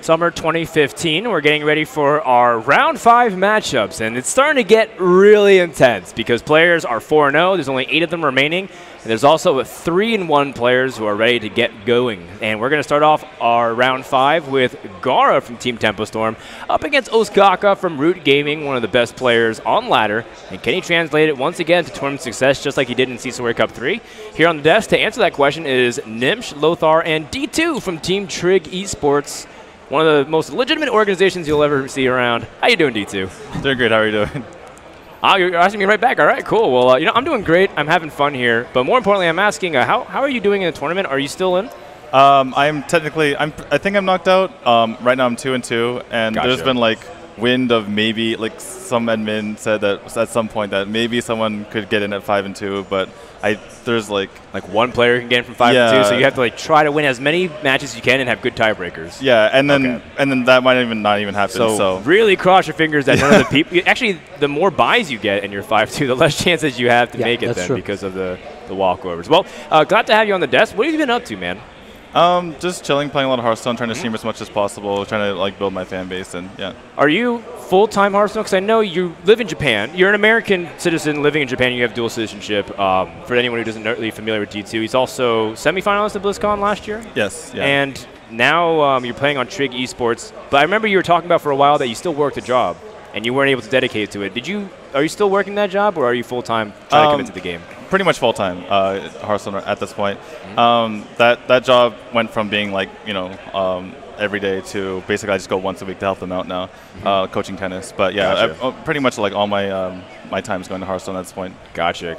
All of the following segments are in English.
Summer 2015. We're getting ready for our round 5 matchups, and it's starting to get really intense because players are 4-0. There's only 8 of them remaining, and there's also 3-1 players who are ready to get going. And we're going to start off our round 5 with Gaara from Team Tempo Storm up against Ostkaka from Root Gaming, one of the best players on ladder. And can he translate it once again to tournament success just like he did in Seasaway Cup 3? Here on the desk to answer that question is Nimsh, Lothar, and D2 from Team Trig Esports. One of the most legitimate organizations you'll ever see around. How you doing, D2? Doing great. How are you doing? Oh, you're asking me right back. All right, cool. Well, I'm doing great. I'm having fun here. But more importantly, I'm asking, how are you doing in the tournament? Are you still in? I'm technically, I think I'm knocked out. Right now I'm 2-2, and Gotcha. There's been like wind of maybe, like some admin said that at some point that maybe someone could get in at 5-2, but there's like one player can get in from 5-2, so you have to like try to win as many matches as you can and have good tiebreakers. Yeah, and then that might not even happen. So really cross your fingers that none of the people. Actually, the more buys you get in your 5-2, the less chances you have to make it then because of the walkovers. Well, glad to have you on the desk. What have you been up to, man? Just chilling, playing a lot of Hearthstone, trying to stream as much as possible, trying to like build my fan base, and yeah. Are you full-time Hearthstone? Because I know you live in Japan. You're an American citizen living in Japan. You have dual citizenship. For anyone who isn't really familiar with D2, he's also semifinalist at BlizzCon last year. Yes. Yeah. And now you're playing on Trig Esports. But I remember you were talking about for a while that you still worked a job, and you weren't able to dedicate to it. Are you still working that job, or are you full-time trying to commit to the game? Pretty much full-time Hearthstone at this point. That job went from being like, every day to basically I just go once a week to help them out now, coaching tennis. But yeah, Gotcha. pretty much like all my time is going to Hearthstone at this point. Gotcha.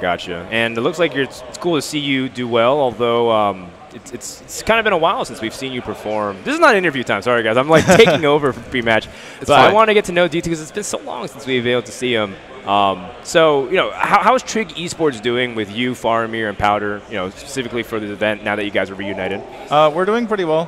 And it looks like it's cool to see you do well, although it's kind of been a while since we've seen you perform. This is not interview time, sorry guys. I'm like taking over for pre-match. But I want to get to know D2 because it's been so long since we've been able to see him. So, how is Trig Esports doing with you, Faramir, and Powder, specifically for the event now that you guys are reunited? We're doing pretty well.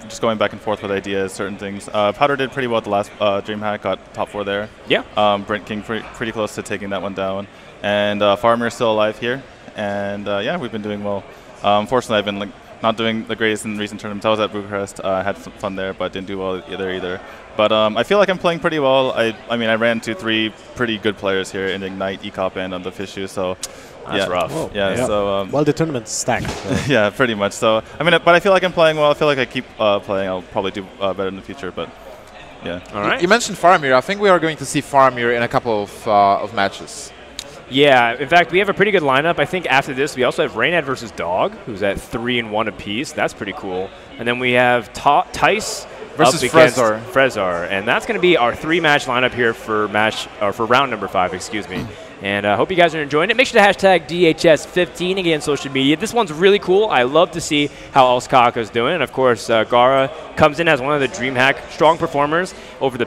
Just going back and forth with ideas, certain things. Powder did pretty well at the last DreamHack, got top 4 there. Yeah. Brent King pretty close to taking that one down. And Faramir's still alive here. And yeah, we've been doing well. Unfortunately, I've been not doing the greatest in recent tournaments. I was at Bucharest, had some fun there, but didn't do well either. But I feel like I'm playing pretty well. I ran into 3 pretty good players here in Ignite, ECOP, and on the Fishu. So that's rough. Whoa. Yeah. So well, the tournament's stacked. So. Yeah, pretty much. So but I feel like I'm playing well. I feel like I keep playing. I'll probably do better in the future. But yeah. All right. You mentioned Faramir. I think we are going to see Faramir in a couple of matches. Yeah, in fact, we have a pretty good lineup. I think after this, we also have Raynad versus Dog, who's at 3-1 apiece. That's pretty cool. And then we have Tice versus Frezar, and that's going to be our 3-match lineup here for round number 5. Excuse me. And I hope you guys are enjoying it. Make sure to hashtag DHS15 again on social media. This one's really cool. I love to see how Ostkaka is doing. And of course, Gaara comes in as one of the DreamHack strong performers over the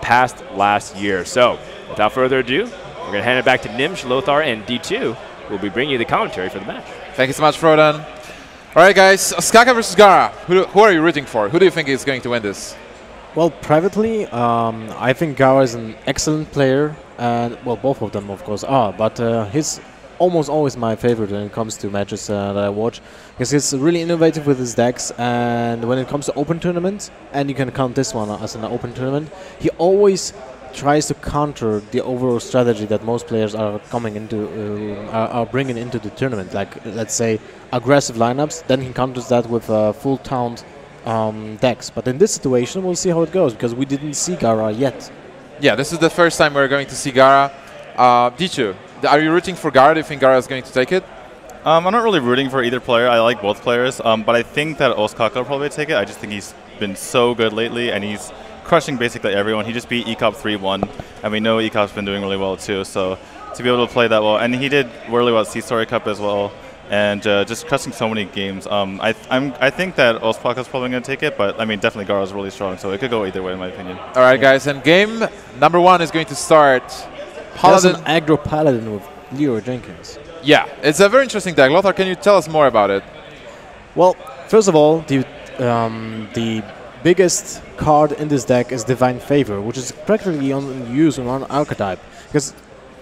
last year. So, without further ado, we're going to hand it back to Nimsh, Lothar, and D2, who will be bringing you the commentary for the match. Thank you so much, Frodan. All right, guys. Ostkaka versus Gaara. Who are you rooting for? Who do you think is going to win this? Well, privately, I think Gaara is an excellent player. And, well, both of them, of course, are. But he's almost always my favorite when it comes to matches that I watch. Because he's really innovative with his decks. And when it comes to open tournaments, and you can count this one as an open tournament, he always tries to counter the overall strategy that most players are coming into, are bringing into the tournament. Like, let's say, aggressive lineups. Then he counters that with full taunt decks. But in this situation, we'll see how it goes because we didn't see Gaara yet. Yeah, this is the first time we're going to see Gaara. Dichu, are you rooting for Gaara? Do you think Gaara is going to take it? I'm not really rooting for either player. I like both players, but I think that Ostkaka will probably take it. I just think he's been so good lately, and he's crushing basically everyone. He just beat ECOP 3-1, and we know ECOP's been doing really well too. So to be able to play that well, and he did really well at Seasaway Cup as well, and just crushing so many games. I think that Ostkaka's probably going to take it, but I mean definitely Gaara's really strong, so it could go either way in my opinion. All right, guys, and game number 1 is going to start. Paladin. There's an aggro Paladin with Leo Jenkins. Yeah, it's a very interesting deck. Lothar, can you tell us more about it? Well, first of all, the biggest card in this deck is Divine Favor, which is practically used on one archetype. Because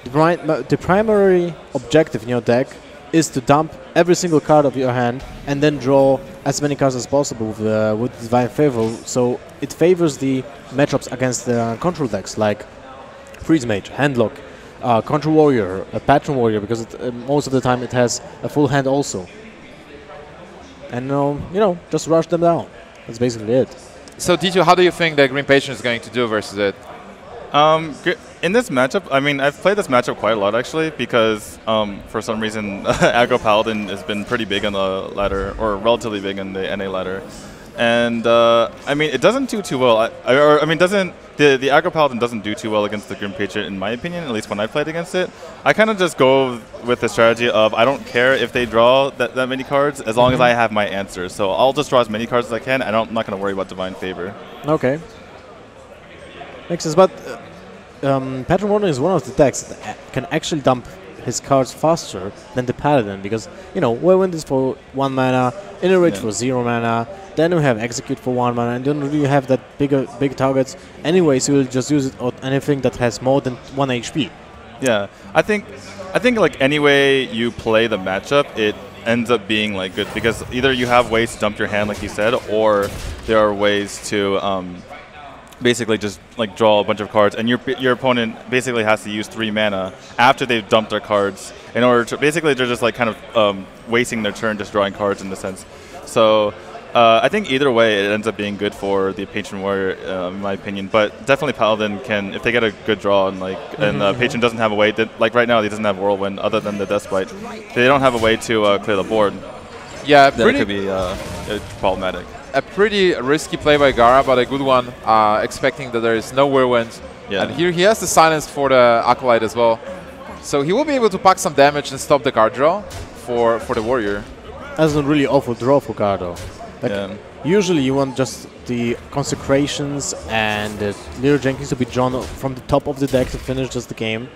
the primary objective in your deck is to dump every single card of your hand and then draw as many cards as possible with Divine Favor. So it favors the matchups against the control decks like Freeze Mage, Handlock, Control Warrior, a Patron Warrior, because most of the time it has a full hand also. And you know, just rush them down. That's basically it. So Tito, how do you think that Green Patron is going to do versus it? In this matchup, I mean, I've played this matchup quite a lot actually, because for some reason Aggro Paladin has been pretty big on the ladder, or relatively big on the NA ladder. And I mean, it doesn't do too well. I mean, the Aggro Paladin doesn't do too well against the Grim Patriot, in my opinion, at least when I played against it. I kind of just go with the strategy of I don't care if they draw that many cards, as long as I have my answers. So I'll just draw as many cards as I can, and I'm not going to worry about Divine Favor. Okay. Makes sense, but Patron Warden is one of the decks that can actually dump his cards faster than the Paladin, because, you know, Whirlwind is for 1 mana, Inner Rage for 0 mana, then we have Execute for 1 mana, and don't really have that big targets. Anyways, you will just use it on anything that has more than 1 HP. Yeah, I think like any way you play the matchup, it ends up being like good, because either you have ways to dump your hand, like you said, or there are ways to basically just like draw a bunch of cards, and your opponent basically has to use 3 mana after they've dumped their cards in order to basically they're just like kind of wasting their turn just drawing cards in the sense. So I think either way it ends up being good for the Patron Warrior, in my opinion. But definitely Paladin can, if they get a good draw and like Patron doesn't have a way that, like right now he doesn't have Whirlwind other than the Deathbite. They don't have a way to clear the board. Yeah, then it could be problematic. A pretty risky play by Gaara, but a good one, expecting that there is no Whirlwind. Yeah. And here he has the silence for the Acolyte as well. So he will be able to pack some damage and stop the card draw for the Warrior. That's a really awful draw for Gaara though. Like Yeah. usually you want just the Consecrations and the Little Jenkins to be drawn from the top of the deck to finish just the game.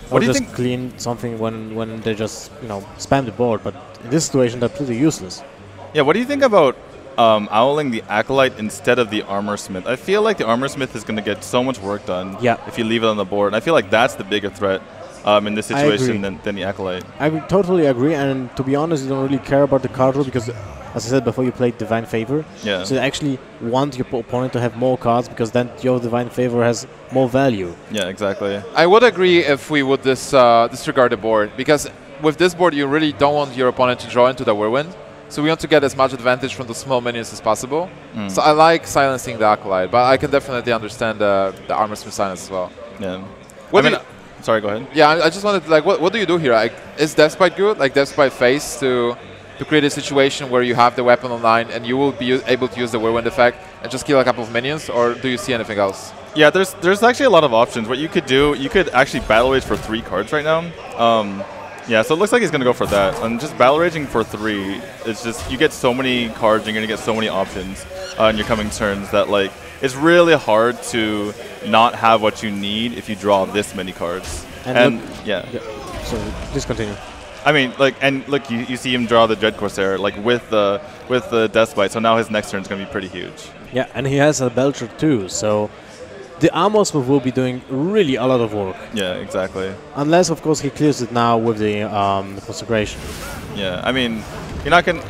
What Or do you just think? clean something when they just, you know, spam the board. But in this situation, they're pretty useless. Yeah, what do you think about owling the Acolyte instead of the Armor Smith? I feel like the Armor Smith is going to get so much work done if you leave it on the board. And I feel like that's the bigger threat in this situation than the Acolyte. I would totally agree, and to be honest, you don't really care about the card draw because, as I said before, you played Divine Favor. Yeah. So you actually want your opponent to have more cards because then your Divine Favor has more value. Yeah, exactly. I would agree if we would disregard the board, because with this board you really don't want your opponent to draw into the Whirlwind. So we want to get as much advantage from the small minions as possible. So I like silencing the Acolyte, but I can definitely understand the Armor Smith silence as well. Yeah. What Sorry, go ahead. Yeah, I just wanted to, like, what do you do here? Like, is Deathbite good? Like Deathbite face to create a situation where you have the weapon online and you will be able to use the Whirlwind effect and just kill a couple of minions, or do you see anything else? Yeah, there's actually a lot of options. What you could do, you could actually battle rage for 3 cards right now. Yeah, so it looks like he's going to go for that. And just battle raging for 3, it's just, you get so many cards, you're going to get so many options in your coming turns that, like, it's really hard to not have what you need if you draw this many cards. And yeah. So please continue. I mean, like, and look, you see him draw the Dread Corsair, like, with the Deathbite, so now his next turn is going to be pretty huge. Yeah, and he has a Belcher too, so the Armor Smith will be doing really a lot of work. Yeah, exactly. Unless, of course, he clears it now with the Consecration. Yeah, I mean,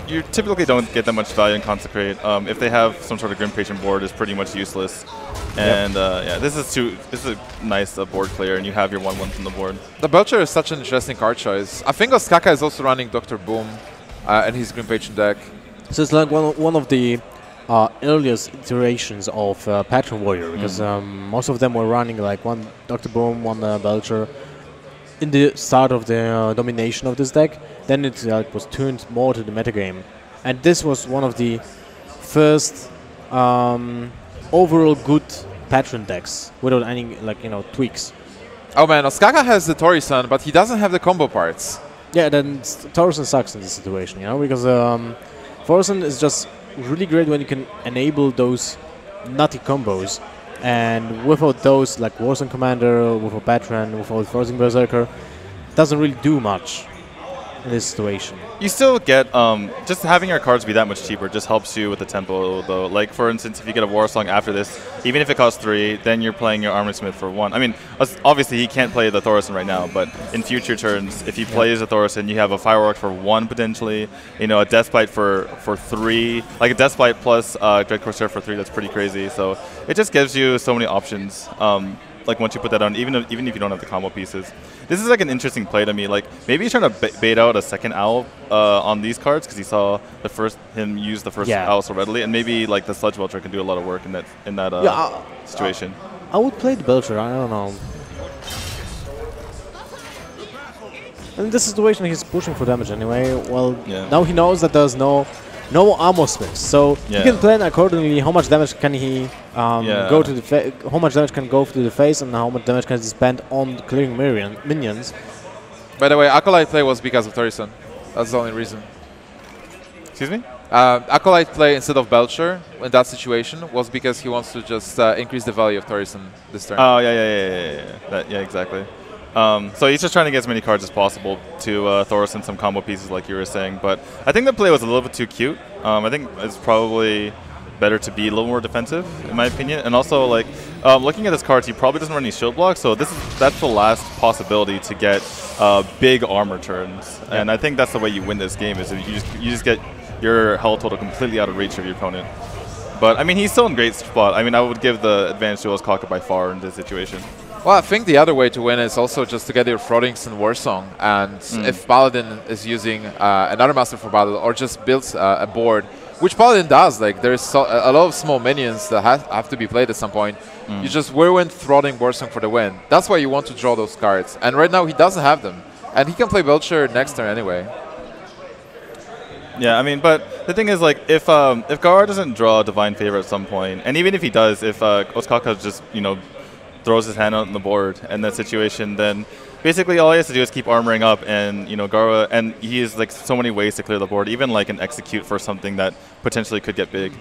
you typically don't get that much value in Consecrate. If they have some sort of Grim Patron board, it's pretty much useless. And yeah, this is a nice board clear, and you have your 1/1 from the board. The Belcher is such an interesting card choice. I think Ostkaka is also running Dr. Boom in his Grim Patron deck. So it's like one of the earliest iterations of Patron Warrior, because most of them were running like one Dr. Boom, one Belcher in the start of the domination of this deck. Then it was tuned more to the metagame, and this was one of the first overall good Patron decks without any, like, you know, tweaks. Oh man, Ostkaka has the Tori-san, but he doesn't have the combo parts. Yeah, then Thorson sucks in this situation, you know, because Thorson is just really great when you can enable those nutty combos, and without those, like Warzone Commander, without Patron, without Forcing Berserker, doesn't really do much. in this situation. You still get, just having your cards be that much cheaper just helps you with the tempo, though. Like, for instance, if you get a War Song after this, even if it costs 3, then you're playing your Armor Smith for 1. I mean, obviously he can't play the Thorson right now, but in future turns, if he plays a Thorson, you have a Firework for 1 potentially, you know, a Deathbite for 3, like a Deathbite plus Dread Corsair for 3, that's pretty crazy. So it just gives you so many options. Like once you put that on, even if you don't have the combo pieces. This is like an interesting play to me. Like maybe he's trying to bait out a second owl on these cards because he saw him use the first owl so readily, and maybe like the Sludge Belcher can do a lot of work in that situation. I would play the Belcher. I don't know. In this situation, he's pushing for damage anyway. Well, now he knows that there's no armor smith, so he can plan accordingly. How much damage can he go to the how much damage can go to the face, and how much damage can he spend on clearing minions. By the way, Acolyte play was because of Thorson. That's the only reason. Excuse me? Acolyte play instead of Belcher in that situation was because he wants to just increase the value of Thorson this turn. Oh yeah, exactly. So he's just trying to get as many cards as possible to Thorson some combo pieces like you were saying. But I think the play was a little bit too cute. I think it's probably better to be a little more defensive, in my opinion. And also, like, looking at his cards, he probably doesn't run any shield blocks. So that's the last possibility to get big armor turns. Yeah. And I think that's the way you win this game, is if you just get your health total completely out of reach of your opponent. But, I mean, he's still in great spot. I mean, I would give the advantage to Ostkaka by far in this situation. Well, I think the other way to win is also just to get your Frothings and Warsong. And if Paladin is using another Master for Battle or just builds a board, which Paladin does, like there's a lot of small minions that have to be played at some point, you just Whirlwind, Frothing, Warsong for the win. That's why you want to draw those cards. And right now he doesn't have them. And he can play Belcher next turn anyway. Yeah, I mean, but the thing is, like, if Gaara doesn't draw Divine Favor at some point, and even if he does, if Ostkaka just, you know, throws his hand out on the board in that situation, then basically all he has to do is keep armoring up, and you know, Gaara, and he has like so many ways to clear the board, even like an execute for something that potentially could get big,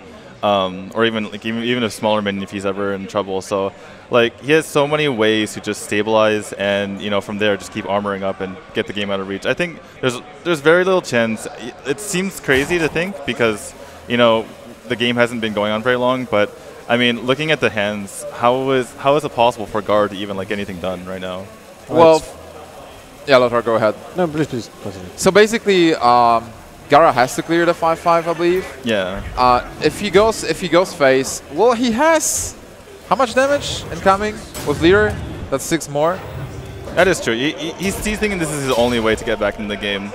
or even like even a smaller minion if he's ever in trouble. So like he has so many ways to just stabilize, and you know, from there just keep armoring up and get the game out of reach. I think there's very little chance. It seems crazy to think because you know the game hasn't been going on very long, but I mean, looking at the hands, how is it possible for Gaara to even like get anything done right now? Well, yeah, Lothar, go ahead. No, please continue. So basically, Gaara has to clear the 5/5, I believe. Yeah. If he goes face, well, he has how much damage incoming with leader? That's 6 more. That is true. He's thinking this is his only way to get back in the game.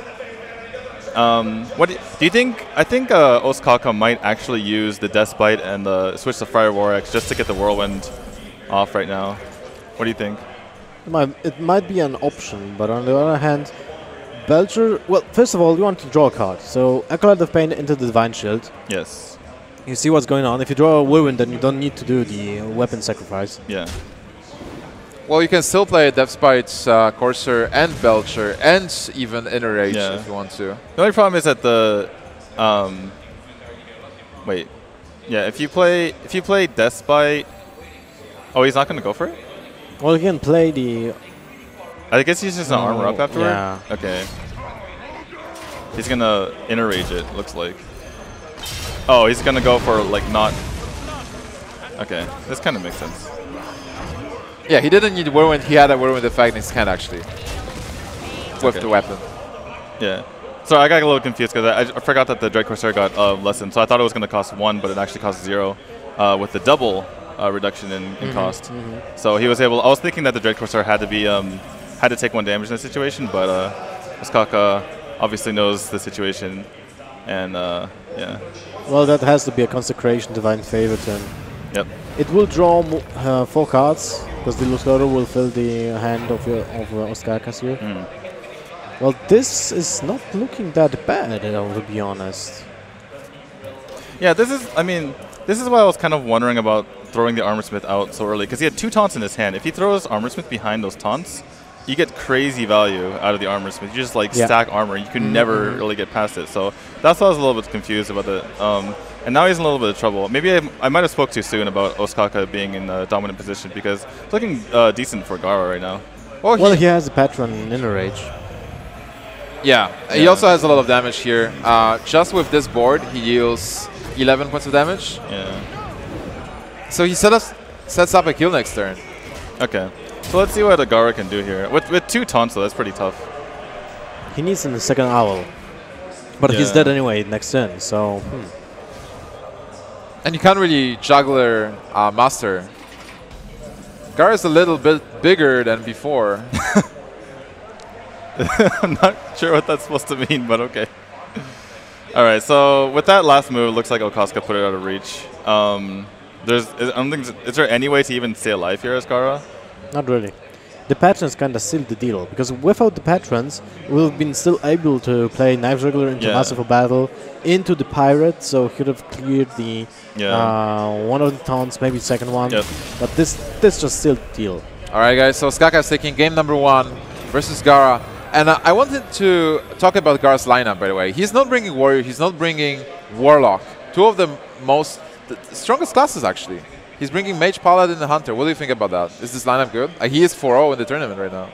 What do you think? I think Ostkaka might actually use the Deathbite and the switch to Fire War Axe just to get the Whirlwind off right now. What do you think? It might be an option, but on the other hand, Belcher. Well, first of all, you want to draw a card. So Acolyte of Pain into the Divine Shield. Yes. You see what's going on. If you draw a Whirlwind, then you don't need to do the weapon sacrifice. Yeah. Well, you can still play Deathbite, Corsair, and Belcher, and even Inner Rage if you want to. The only problem is that the wait, yeah. If you play Deathbite, oh, he's not going to go for it. Well, you can play the. I guess he's just gonna armor up afterward. Yeah. Okay. He's gonna Inner Rage it. Looks like. Oh, he's gonna go for like not. Okay, this kind of makes sense. Yeah, he didn't need Whirlwind. He had a Whirlwind effect in his hand, actually, with the weapon. Yeah. So I got a little confused because I forgot that the Dread Corsair got lessened. So I thought it was going to cost 1, but it actually costs 0 with the double reduction in cost. So he was able. I was thinking that the Dread Corsair had to be had to take 1 damage in this situation, but Ostkaka obviously knows the situation, and yeah. Well, that has to be a Consecration Divine Favor turn. Yep. It will draw 4 cards, because the Lusoro will fill the hand of Ostkaka's here. Well, this is not looking that bad, to be honest. Yeah, this is, I mean, this is why I was kind of wondering about throwing the Armorsmith out so early, because he had 2 taunts in his hand. If he throws Armorsmith behind those taunts, you get crazy value out of the Armorsmith. You just like stack armor. You can never really get past it. So that's why I was a little bit confused about it. And now he's in a little bit of trouble. Maybe I might have spoke too soon about Ostkaka being in a dominant position, because it's looking decent for Gaara right now. Well, he has a Patron in Inner Rage. Yeah, he also has a lot of damage here. Just with this board, he deals 11 points of damage. Yeah. So he sets up a kill next turn. Okay. So let's see what Gaara can do here. With 2 taunts, though, that's pretty tough. He needs a second owl. But he's dead anyway next turn, so... And you can't really juggler Master. Gaara is a little bit bigger than before. I'm not sure what that's supposed to mean, but okay. All right, so with that last move, it looks like Ostkaka put it out of reach. I don't think, is there any way to even stay alive here as Gaara? Not really. The patrons kind of sealed the deal, because without the patrons, we would have been still able to play Knife Juggler into Masterful Battle, into the Pirate, so he would have cleared the one of the taunts, maybe second one. But this just sealed the deal. All right, guys, so Ostkaka is taking game number 1 versus Gaara. And I wanted to talk about Gaara's lineup, by the way. He's not bringing Warrior, he's not bringing Warlock. 2 of the strongest classes, actually. He's bringing Mage, Paladin, and Hunter. What do you think about that? Is this lineup good? He is 4-0 in the tournament right now.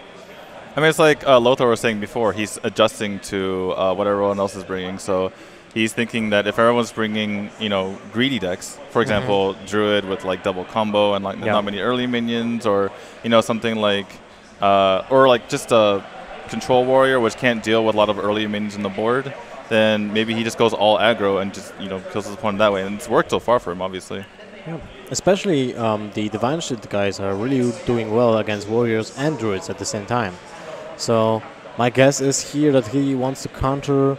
I mean, it's like Lothar was saying before. He's adjusting to what everyone else is bringing. So he's thinking that if everyone's bringing, greedy decks, for example, Druid with like double combo and like not many early minions, or something like, or like just a Control Warrior which can't deal with a lot of early minions on the board, then maybe he just goes all aggro and just kills his opponent that way. And it's worked so far for him, obviously. Yeah. Especially the Divine Shield guys are really doing well against Warriors and Druids at the same time. So my guess is here that he wants to counter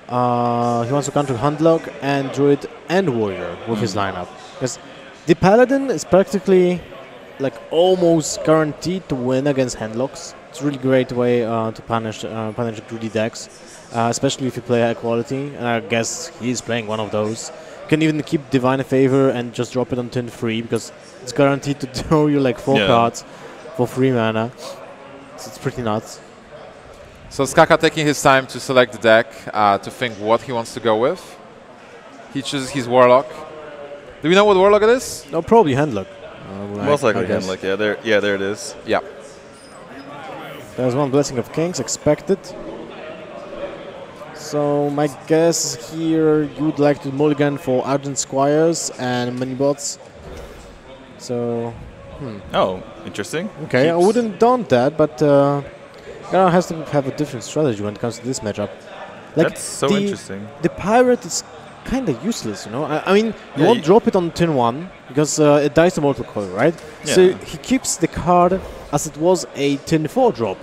Huntlock and Druid and Warrior with his lineup. Because the Paladin is practically like almost guaranteed to win against Handlocks. It's a really great way to punish greedy decks, especially if you play high quality. And I guess he's playing one of those. You can even keep Divine Favor and just drop it on turn 3 because it's guaranteed to throw you like 4 cards for 3 mana. So it's pretty nuts. So Ostkaka taking his time to select the deck, to think what he wants to go with. He chooses his Warlock. Do we know what Warlock it is? No, probably Handlock. Most likely Handlock, there it is. Yeah. There's one Blessing of Kings expected. So my guess here, you would like to mulligan for Argent Squires and mini bots. So, Oh, interesting. Okay, I wouldn't done that, but Gaara has to have a different strategy when it comes to this matchup. Like that's so interesting. The Pirate is kind of useless, I mean, you won't drop it on turn 1 because it dies to Mortal Coil, right? Yeah. So he keeps the card as it was a turn 4 drop.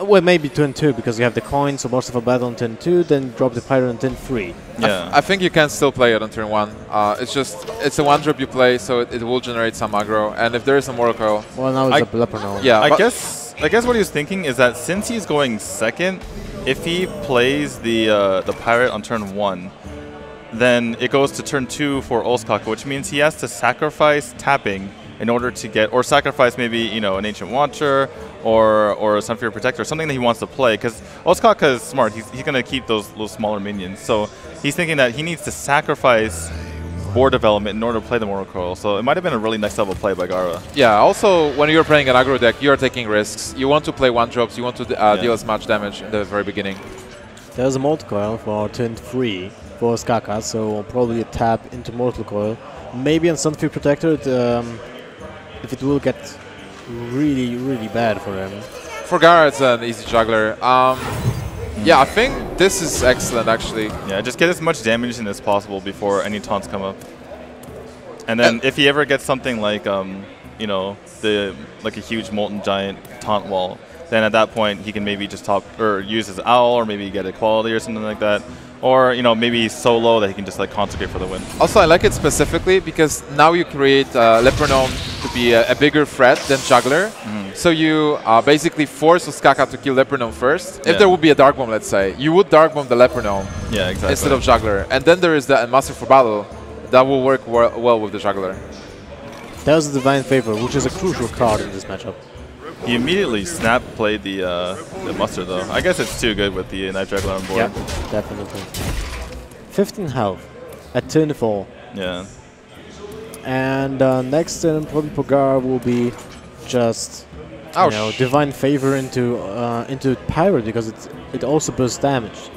Well, maybe turn 2 because you have the coins, so Masterful Battle on turn 2, then drop the Pirate on turn 3. Yeah, I think you can still play it on turn 1. It's a 1-drop you play, so it will generate some aggro. And if there is a Mortal Coil, well, now it's a Leper now. Yeah, I guess what he was thinking is that since he's going second, if he plays the Pirate on turn 1, then it goes to turn 2 for Ostkaka, which means he has to sacrifice tapping in order to get, or sacrifice maybe an Ancient Watcher or a Sunfear Protector, something that he wants to play, because Ostkaka is smart. He's going to keep those smaller minions. So he's thinking that he needs to sacrifice board development in order to play the Mortal Coil. So it might have been a really nice level play by Gaara. Yeah, also when you're playing an aggro deck, you're taking risks. You want to play 1-drops, you want to deal as much damage in the very beginning. There's a Mortal Coil for turn 3 for Ostkaka, so probably a tap into Mortal Coil. Maybe on Sunfear Protector, if it will get really, really bad for him. For Gaara, it's an easy juggler. Yeah, I think this is excellent, actually. Yeah, just get as much damage in as possible before any taunts come up. And then if he ever gets something like, like a huge Molten Giant taunt wall, then at that point he can maybe just use his Owl, or maybe get Equality or something like that. Or, maybe he's so low that he can just consecrate for the win. Also, I like it specifically because now you create Leper Gnome to be a bigger threat than Juggler. So you basically force Ostkaka to kill Leper Gnome first. If there would be a Dark Bomb, let's say, you would Dark Bomb the Leper Gnome instead of Juggler. And then there is the Masterful Battle that will work well with the Juggler. There's the Divine Favor, which is a crucial card in this matchup. He immediately played the Muster, though. I guess it's too good with the Knife Juggler on board. Yeah, definitely. 15 health at turn 4. Yeah. And next turn, probably for Gaara will be just you know, Divine Favor into Pirate because it also bursts damage.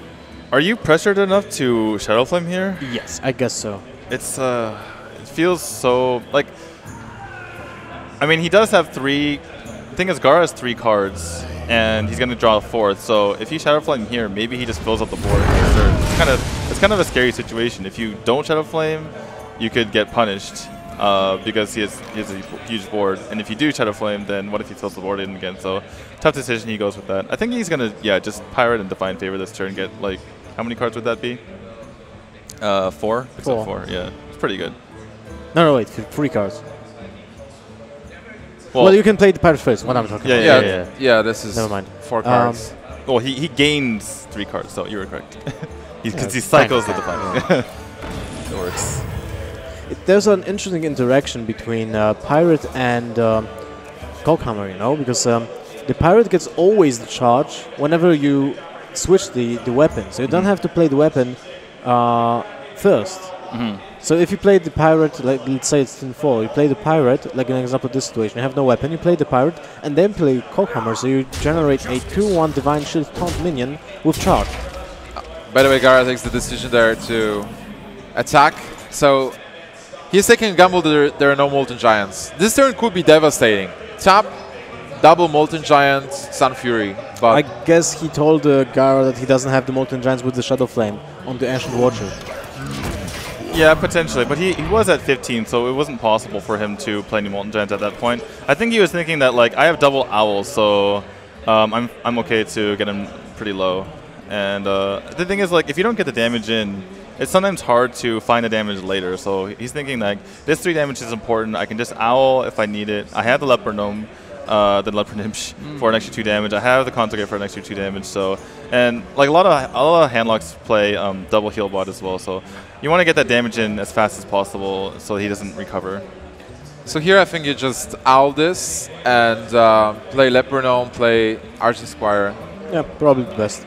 Are you pressured enough to Shadow Flame here? Yes, I guess so. It's it feels so like. I mean, he does have 3. The thing is, Gaara has 3 cards, and he's going to draw a 4th. So if you Shadow Flame here, maybe he just fills up the board. It's kind of a scary situation. If you don't Shadow Flame, you could get punished because he has a huge board. And if you do Shadow Flame, then what if he fills the board in again? So tough decision. He goes with that. I think he's going to just Pirate and Divine Favor this turn. Get like how many cards would that be? 4. 4. Yeah, it's pretty good. No, wait, 3 cards. Well, you can play the Pirate first. What I'm talking about. Yeah, this is never mind. 4 cards. Well, he gains 3 cards, so you were correct. Because he cycles the Divine. It works. There's an interesting interaction between Pirate and Cockhammer, you know, because the Pirate gets always the charge whenever you switch the weapon. So you don't have to play the weapon first. So if you play the Pirate, like let's say it's in 4, you play the Pirate, like an example of this situation, you have no weapon, you play the Pirate, and then play Cockhammer, so you generate a 2-1 Divine Shield taunt minion with charge. By the way, Gaara takes the decision there to attack. So he's taking a gamble that there are no Molten Giants. This turn could be devastating. Tap, double Molten Giant, Sun Fury. But I guess he told Gaara that he doesn't have the Molten Giants with the Shadow Flame on the Ancient Watcher. Yeah, potentially, but he was at 15, so it wasn't possible for him to play any Molten Giants at that point. I think he was thinking that like I have double Owls, so I'm okay to get him pretty low. And the thing is, like, if you don't get the damage in, it's sometimes hard to find the damage later. So he's thinking like this 3 damage is important. I can just Owl if I need it. I have the Leper Gnome, the Leper Nymph for an extra 2 damage. I have the Conjugate for an extra 2 damage. So and like a lot of handlocks play double heal bot as well. So you want to get that damage in as fast as possible so he doesn't recover. So here I think you just Owl this and play Leper Gnome, play Argent Squire. Yeah, probably the best.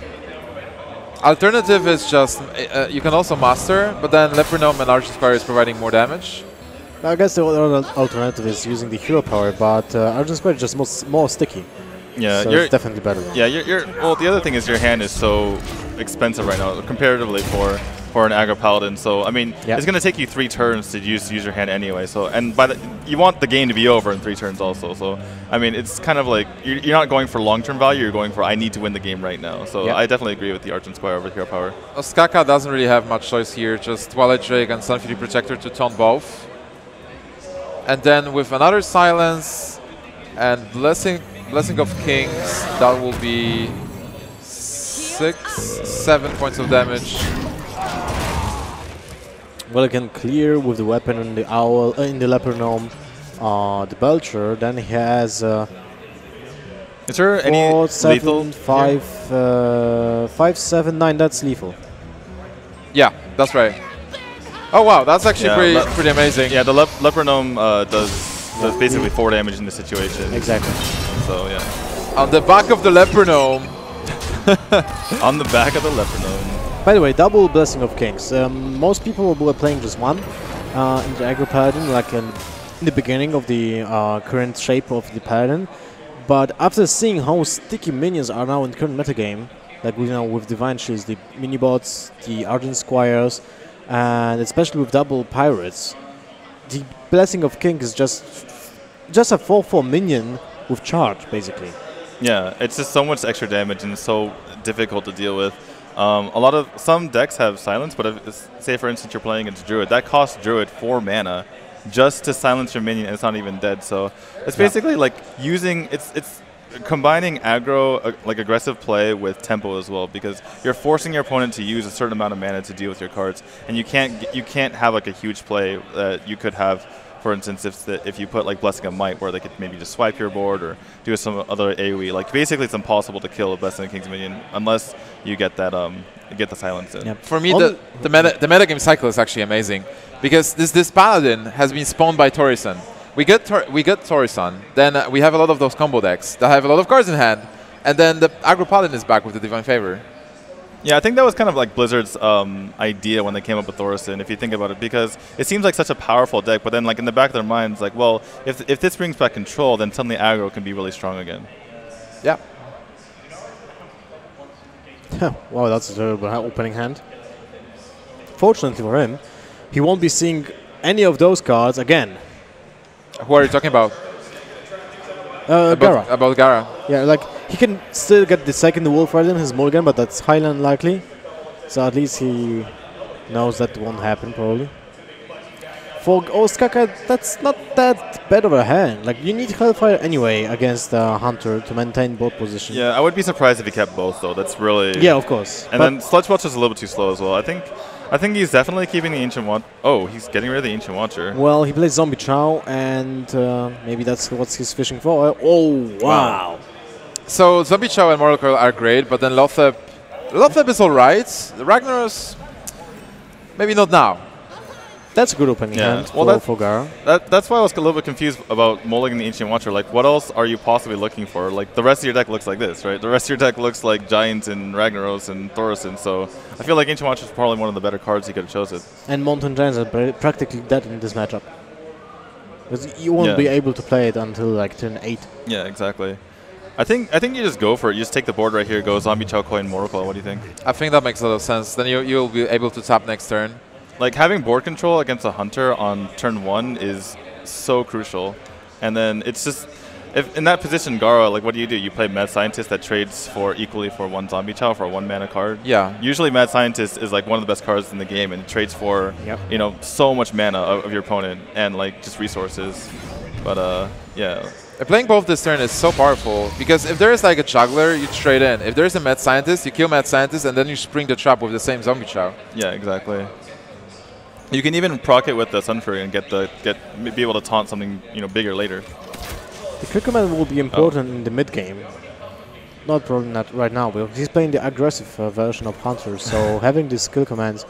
Alternative is just, you can also Master, but then Leper Gnome and Argent Squire is providing more damage. I guess the other alternative is using the hero power, but Argent Square is just more sticky. Yeah, so it's definitely better. Yeah, well, the other thing is your hand is so expensive right now, comparatively for an aggro paladin. So I mean, it's going to take you 3 turns to use your hand anyway. So and you want the game to be over in 3 turns also. So I mean, it's kind of like you're not going for long-term value. You're going for I need to win the game right now. So I definitely agree with the Argent Squire over hero power. Ostkaka doesn't really have much choice here. Just Twilight Drake and Sunfury Protector to taunt both. And then with another Silence and Blessing of Kings, that will be 6-7 points of damage. Well, you can clear with the weapon in the Owl, in the Leper Gnome, the Belcher. Then he has. Is there 4, any 7, lethal? 5, 7, 9. That's lethal. Yeah, that's right. Oh wow, that's actually pretty amazing. Yeah, the Leper Gnome does basically 4 damage in this situation. Exactly. So yeah. On the back of the Leper Gnome. On the back of the Leper Gnome. By the way, double Blessing of Kings. Most people were playing just one in the aggro paladin, like in the beginning of the current shape of the paladin. But after seeing how sticky minions are now in the current metagame, like we know with Divine Shields, the mini-bots, the Argent Squires, and especially with double Pirates, the Blessing of King is just a 4/4 minion with charge, basically. Yeah, it's just so much extra damage and so difficult to deal with. Some decks have Silence, but if, say for instance you're playing against Druid, that costs Druid 4 mana just to silence your minion and it's not even dead. So it's basically like using it's combining aggro, like aggressive play with tempo as well, because you're forcing your opponent to use a certain amount of mana to deal with your cards, and you can't have like a huge play that you could have. For instance, if you put like Blessing of Might, where they could maybe just swipe your board or do some other AoE, like basically it's impossible to kill a Blessing of King's minion unless you get that get the silence in. Yep. For me, the metagame cycle is actually amazing, because this paladin has been spawned by Torisan. We get Torisan, then we have a lot of those combo decks that have a lot of cards in hand, and then the aggro paladin is back with the Divine Favor. Yeah, I think that was kind of like Blizzard's idea when they came up with Thorson, if you think about it, because it seems like such a powerful deck, but then like in the back of their minds, like, well, if this brings back control, then suddenly aggro can be really strong again. Yeah. Wow, that's a terrible opening hand. Fortunately for him, he won't be seeing any of those cards again. Who are you talking about? Gaara. About Gaara. Yeah, like he can still get the second Wolf Rider in his mulligan, but that's highly unlikely. So at least he knows that won't happen probably. For Ostkaka, that's not that bad of a hand. Like you need Hellfire anyway against Hunter to maintain both positions. Yeah, I would be surprised if he kept both though. That's really Yeah, of course. And then Sludge Watcher is a little bit too slow as well. I think he's definitely keeping the Ancient Watcher. Oh, he's getting rid of the Ancient Watcher. Well, he plays Zombie Chow, and maybe that's what he's fishing for. Oh, wow. So Zombie Chow and Mortal Coil are great, but then Lothep is alright. Ragnaros, maybe not now. That's a good opening hand for Gaara. That's why I was a little bit confused about mulliganing the Ancient Watcher. Like, what else are you possibly looking for? Like, the rest of your deck looks like this, right? The rest of your deck looks like Giants and Ragnaros and Thorson. So I feel like Ancient Watcher is probably one of the better cards you could have chosen. And Mountain Giants are practically dead in this matchup. Because you won't be able to play it until like turn 8. Yeah, exactly. I think you just go for it. You just take the board right here, go Zombie Chow Coin, Mortal Coil. What do you think? I think that makes a lot of sense. Then you'll be able to tap next turn. Like, having board control against a Hunter on turn 1 is so crucial. And then it's just, if in that position, Gaara, like, what do? You play Mad Scientist that trades for equally for 1 Zombie Chow for a 1-mana card. Yeah. Usually Mad Scientist is like one of the best cards in the game, and it trades for, you know, so much mana of your opponent and like just resources. But yeah. Playing both this turn is so powerful because if there is like a juggler, you trade in. If there is a Mad Scientist, you kill Mad Scientist and then you spring the trap with the same Zombie Chow. Yeah, exactly. You can even proc it with the Sun Fury and be able to taunt something bigger later. The quick command will be important in the mid game. Probably not right now, because he's playing the aggressive version of Hunter. So having these skill commands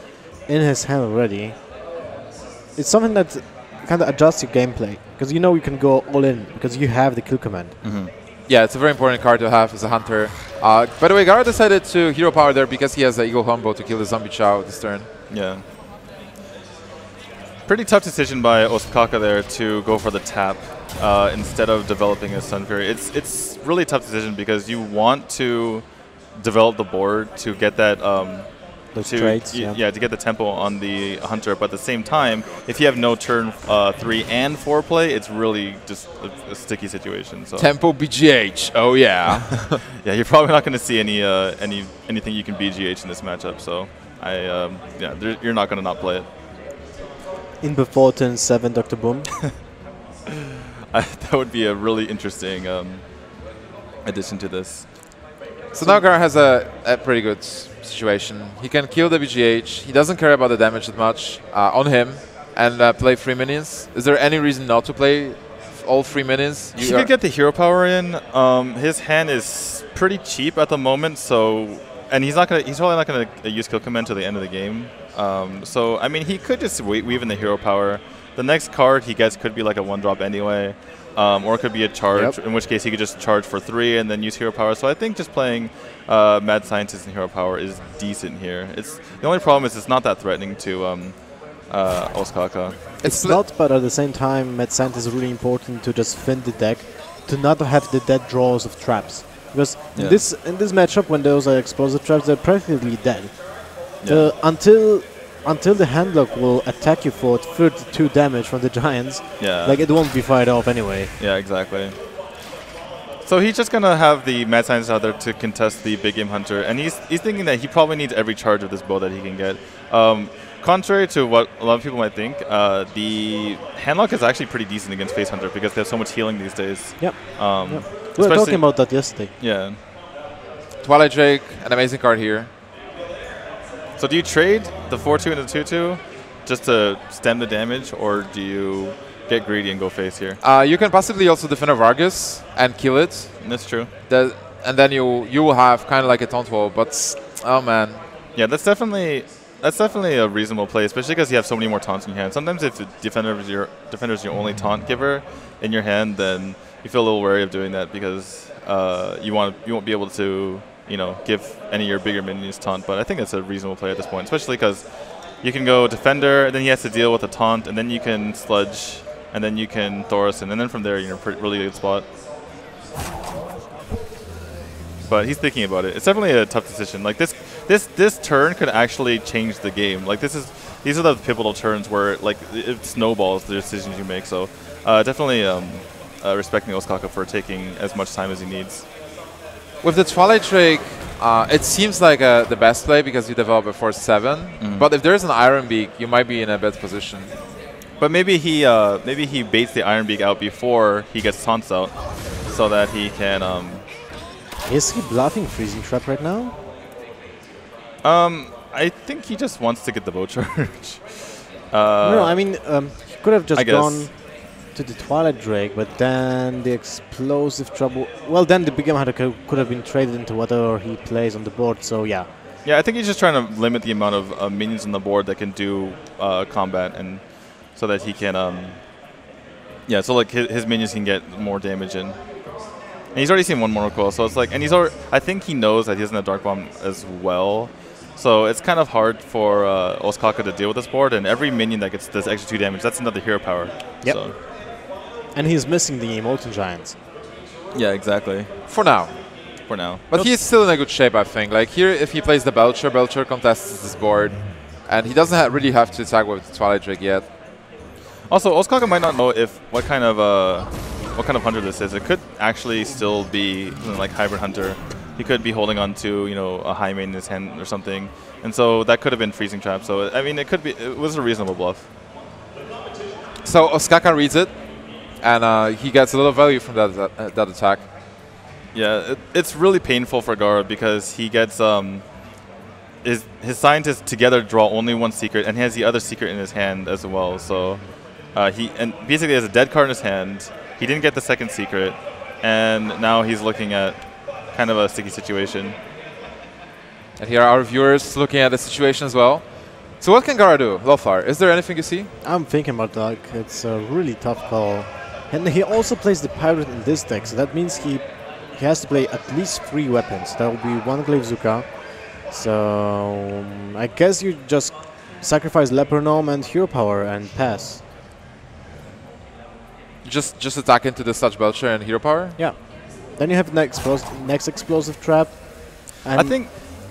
in his hand already, it's something that kind of adjusts your gameplay, because you can go all in because you have the kill command. Yeah, it's a very important card to have as a Hunter. By the way, Gaara decided to hero power there because he has the Eagle Humbo to kill the Zombie Chow this turn. Yeah. Pretty tough decision by Ostkaka there to go for the tap instead of developing a Sun Fury. It's really a tough decision because you want to develop the board to get that to get the tempo on the Hunter, but at the same time, if you have no turn 3 and 4 play, it's really just a sticky situation. So tempo BGH, oh yeah. Yeah, you're probably not going to see anything you can BGH in this matchup. So you're not going to not play it. In before turn 7, Dr. Boom. That would be a really interesting addition to this. So now Gaara has a pretty good situation. He can kill the BGH. He doesn't care about the damage that much on him and play 3 minions. Is there any reason not to play all 3 minions? He could get the hero power in. His hand is pretty cheap at the moment, and he's probably not gonna use kill command till the end of the game. So I mean, he could just weave in the hero power. The next card he gets could be like a 1-drop anyway, or it could be a charge. In which case he could just charge for 3 and then use hero power. So I think just playing Mad Scientist and hero power is decent here. The only problem is it's not that threatening to Ostkaka. It's not, but at the same time, Mad Scientist is really important to just fin the deck, to not have the dead draws of traps. Because in this matchup, when those are explosive traps, they're practically dead. Until the handlock will attack you for 32 damage from the Giants, like it won't be fired off anyway. Yeah, exactly. So he's just gonna have the Mad Scientist out there to contest the big game Hunter, and he's thinking that he probably needs every charge of this bow that he can get. Contrary to what a lot of people might think, the handlock is actually pretty decent against Face Hunter because they have so much healing these days. Yep. We were talking about that yesterday. Yeah. Twilight Drake, an amazing card here. So do you trade the 4-2 and the 2-2 just to stem the damage, or do you get greedy and go face here? You can possibly also defend a Vargas and kill it. That's true. And then you will have kind of like a taunt wall, but oh man. Yeah, that's definitely a reasonable play, especially because you have so many more taunts in your hand. Sometimes if the defender's your only taunt giver in your hand, then you feel a little wary of doing that because you won't be able to give any of your bigger minions taunt. But I think it's a reasonable play at this point, especially because you can go defender, and then he has to deal with a taunt, and then you can sludge, and then you can Thoros, and then from there you're in a really good spot. But he's thinking about it. It's definitely a tough decision. Like this turn could actually change the game. Like these are the pivotal turns where like it snowballs the decisions you make. So definitely respecting Ostkaka for taking as much time as he needs. With the Twilight Drake, it seems like the best play because you develop before 7. But if there's an Iron Beak, you might be in a bad position. But maybe he baits the Iron Beak out before he gets taunts out, so that he can. Is he bluffing Freezing Trap right now? I think he just wants to get the bow charge. No, I mean he could have just gone to the Twilight Drake, but then the explosive trouble. Well, then the big game could have been traded into whatever he plays on the board. So yeah. Yeah, I think he's just trying to limit the amount of minions on the board that can do combat, and so that he can so like his minions can get more damage in. And he's already seen one more recoil, so it's like, and I think he knows that he doesn't have Dark Bomb as well. So it's kind of hard for Ostkaka to deal with this board, and every minion that gets this extra 2 damage, that's another hero power. Yep. So. And he's missing the Molten Giants. Yeah, exactly. For now. For now. But he's still in a good shape, I think. Like here, if he plays the Belcher contests this board, and he doesn't really have to attack with the Twilight Drake yet. Also, Ostkaka might not know what kind of hunter this is. It could actually still be like Hybrid Hunter. He could be holding on to a high main in his hand or something, and so that could have been Freezing Trap. So I mean, it was a reasonable bluff. So Ostkaka reads it, and he gets a little value from that attack. Yeah, it's really painful for Gaara because he gets his scientists together draw only one secret, and he has the other secret in his hand as well. So he basically has a dead card in his hand. He didn't get the second secret, and now he's looking at kind of a sticky situation. And here are our viewers looking at the situation as well. So what can Gaara do? Lothar, is there anything you see? I'm thinking about that. It's a really tough call. And he also plays the Pirate in this deck, so that means he has to play at least 3 weapons. That will be 1 Glaive-Zuka. So I guess you just sacrifice Leper Gnome and Hero Power and pass. Just attack into the Sludge Belcher and Hero Power? Yeah. Then you have next explosive trap. And I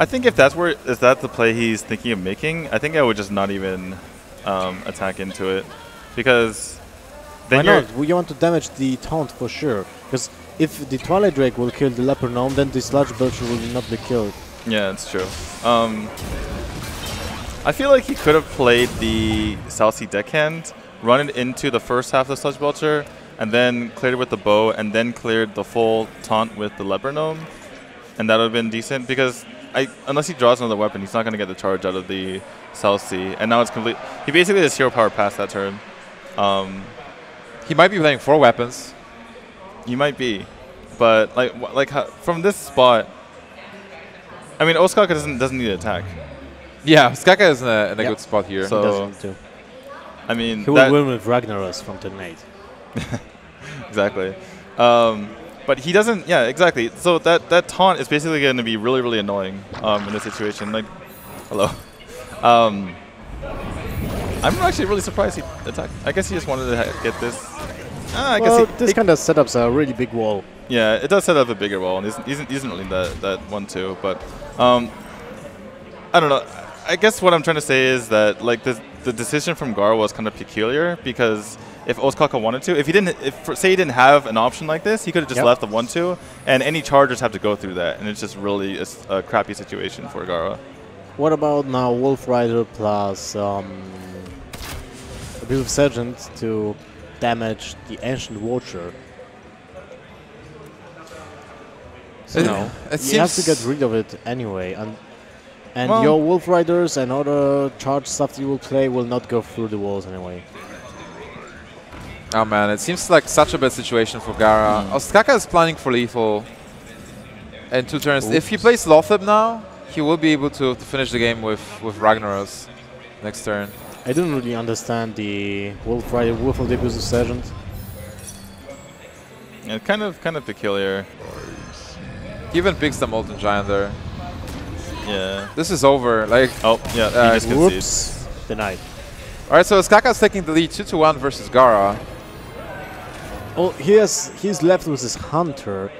think if that's the play he's thinking of making, I think I would just not even attack into it, because then why not? You want to damage the taunt for sure. Because if the Twilight Drake will kill the Leper Gnome, then the Sludge Belcher will not be killed. Yeah, it's true. I feel like he could have played the South Sea deckhand, run it into the first half of the Sludge Belcher, and then cleared it with the bow, and then cleared the full taunt with the Leper Gnome, and that would have been decent, because unless he draws another weapon, he's not going to get the charge out of the South Sea, and now it's complete. He basically has Hero Power past that turn. He might be playing 4 weapons. He might be, but from this spot, I mean, Ostkaka doesn't need to attack. Yeah, Ostkaka is in a good spot here. So, he doesn't need to. I mean, he will win with Ragnaros from turn 8. Exactly. But he doesn't, yeah, exactly. So that taunt is basically going to be really, really annoying in this situation. Like, hello. I'm actually really surprised he attacked. I guess he just wanted to get this. This kind of setups a really big wall. Yeah, it does set up a bigger wall, and isn't really that one too. But I don't know. I guess what I'm trying to say is that like the decision from Gaara was kind of peculiar, because if Ostkaka wanted to, say he didn't have an option like this, he could have just left the 1/2, and any chargers have to go through that, and it's just really a crappy situation for Gaara. What about now Wolf Rider plus a bit of Sergeant to damage the Ancient Watcher? So you have to get rid of it anyway, and your Wolf Riders and other charge stuff you will play will not go through the walls anyway. Oh man, it seems like such a bad situation for Gaara. Ostkaka is planning for lethal in 2 turns. Oops. If he plays Lothar now, he will be able to finish the game with Ragnaros next turn. I don't really understand the Wolf Rider, Wolf of the Abusive Sergeant. Yeah, kind of peculiar. He even picks the Molten Giant there. Yeah. This is over. Like, oh, yeah, he just concedes. Whoops. Denied. All right, so Ostkaka's taking the lead 2-1 versus Gaara. Oh, he's left with his Hunter,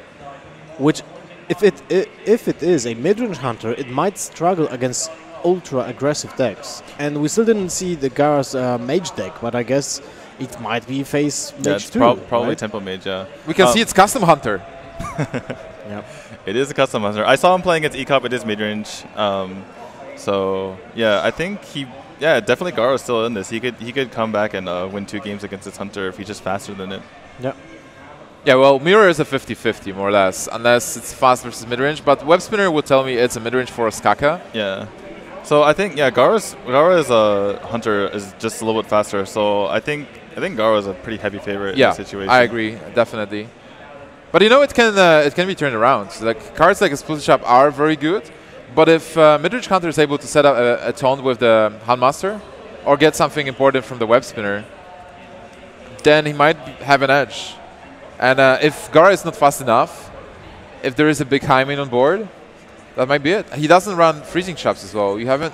which, if it is a mid-range Hunter, it might struggle against ultra-aggressive decks. And we still didn't see the Gaara's Mage deck, but I guess it might be face Mage too. Probably right? Tempo Mage, yeah. We can see it's Custom Hunter. Yep. It is a Custom Hunter. I saw him playing against ECOP. It is mid-range. So, yeah, I think definitely Gaara's still in this. He could come back and win 2 games against this Hunter if he's just faster than it. Yeah. Yeah, well, Mirror is a 50-50, more or less, unless it's fast versus mid-range. But Web Spinner would tell me it's a mid-range for Ostkaka. Yeah. So I think, Gaara's Hunter is just a little bit faster. So I think Gaara is a pretty heavy favorite in this situation. I agree, definitely. But you know, it can be turned around. So, like, cards like Explosive Trap are very good, but if mid-range Hunter is able to set up a taunt with the Handmaster, or get something important from the Web Spinner, then he might have an edge. And if Gaara is not fast enough, if there is a big Hymen on board, that might be it. He doesn't run freezing traps as well. We haven't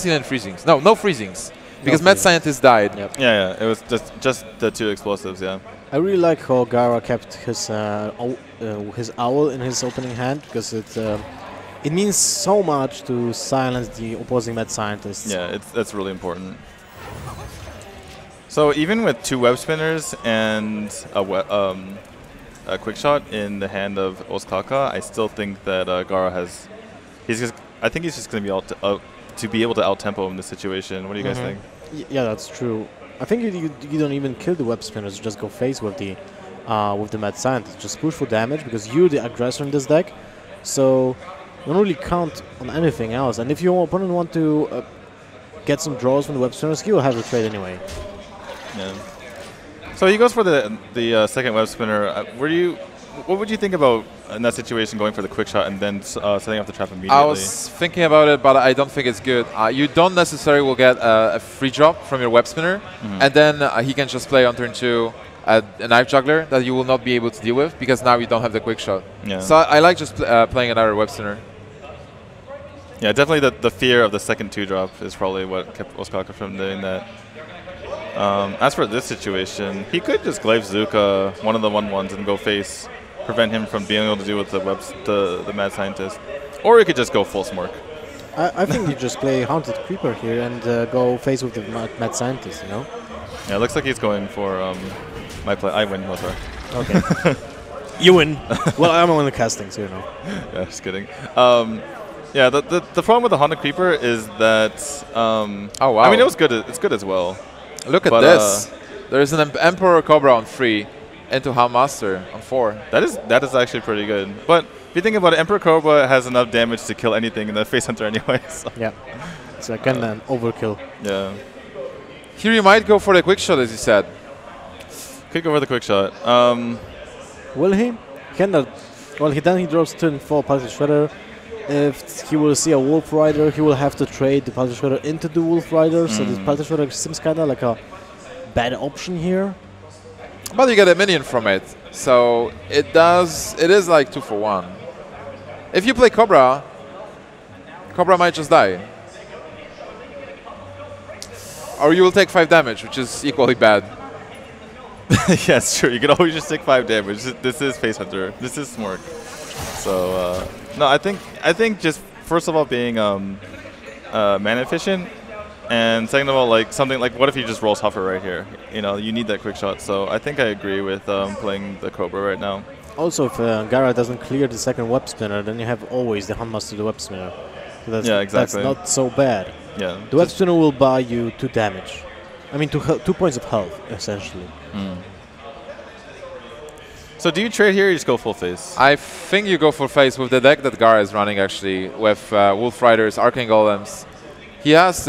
seen any freezings. No freezings. Because Mad Scientist died. Yep. Yeah, it was just the 2 explosives, yeah. I really like how Gaara kept his owl in his opening hand, because it means so much to silence the opposing Mad Scientists. Yeah, that's really important. So even with 2 Web Spinners and a quick shot in the hand of Ostkaka, I still think that Gaara has. I think he's just going to be able to out tempo in this situation. What do you guys think? Yeah, that's true. I think you don't even kill the Web Spinners. Just go face with the Mad Scientist. Just push for damage because you're the aggressor in this deck. So you don't really count on anything else. And if your opponent want to get some draws from the Web Spinners, he will have the trade anyway. Yeah. So he goes for the second Web Spinner. What would you think about in that situation going for the quick shot and then setting up the trap immediately? I was thinking about it, but I don't think it's good. You don't necessarily will get a free drop from your Web Spinner, and then he can just play on turn 2 a Knife Juggler that you will not be able to deal with because now you don't have the quick shot. Yeah. So I like just playing another Web Spinner. Yeah, definitely the fear of the second 2-drop is probably what kept Ostkaka from doing that. As for this situation, he could just glaive Zuka, one of the 1/1s, and go face, prevent him from being able to deal with the Mad Scientist. Or he could just go full Smork. I think you just play Haunted Creeper here and go face with the Mad Scientist, you know? Yeah, it looks like he's going for my play. I win, sorry. Okay. You win. Well, I'm on the casting, so you know. Yeah, just kidding. Yeah, the problem with the Haunted Creeper is that. Oh wow! I mean, it was good. It's good as well. Look at this. There's an Emperor Cobra on 3 into Handmaster on 4. That is actually pretty good. But if you think about it, Emperor Cobra has enough damage to kill anything in the Face Hunter anyway. So. Yeah. It's like an overkill. Yeah. Here you might go for the quick shot, as you said. Could go for the quick shot. Will he? Cannot. Well, then he drops turn 4 Pulse Shredder. If he will see a Wolf Rider, he will have to trade the Pulse Shredder into the Wolf Rider. So the Pulse Shredder seems kind of like a bad option here. But you get a minion from it, so it is like 2 for 1. If you play Cobra, Cobra might just die. Or you will take 5 damage, which is equally bad. Yeah, it's true. You can always just take 5 damage. This is Face Hunter. This is Smork. So no, I think just first of all being mana efficient, and second of all like something like what if he just rolls Huffer right here? You know, you need that quick shot. So I think I agree with playing the Cobra right now. Also, if Gaara doesn't clear the second Web Spinner, then you have always the Handmaster the Web Spinner. So that's, yeah, exactly. That's not so bad. Yeah. The Web Spinner will buy you 2 damage. I mean, 2 points of health, essentially. So do you trade here or you just go full face? I think you go full face with the deck that Gaara is running, actually, with Wolf Riders, Arcane Golems. He has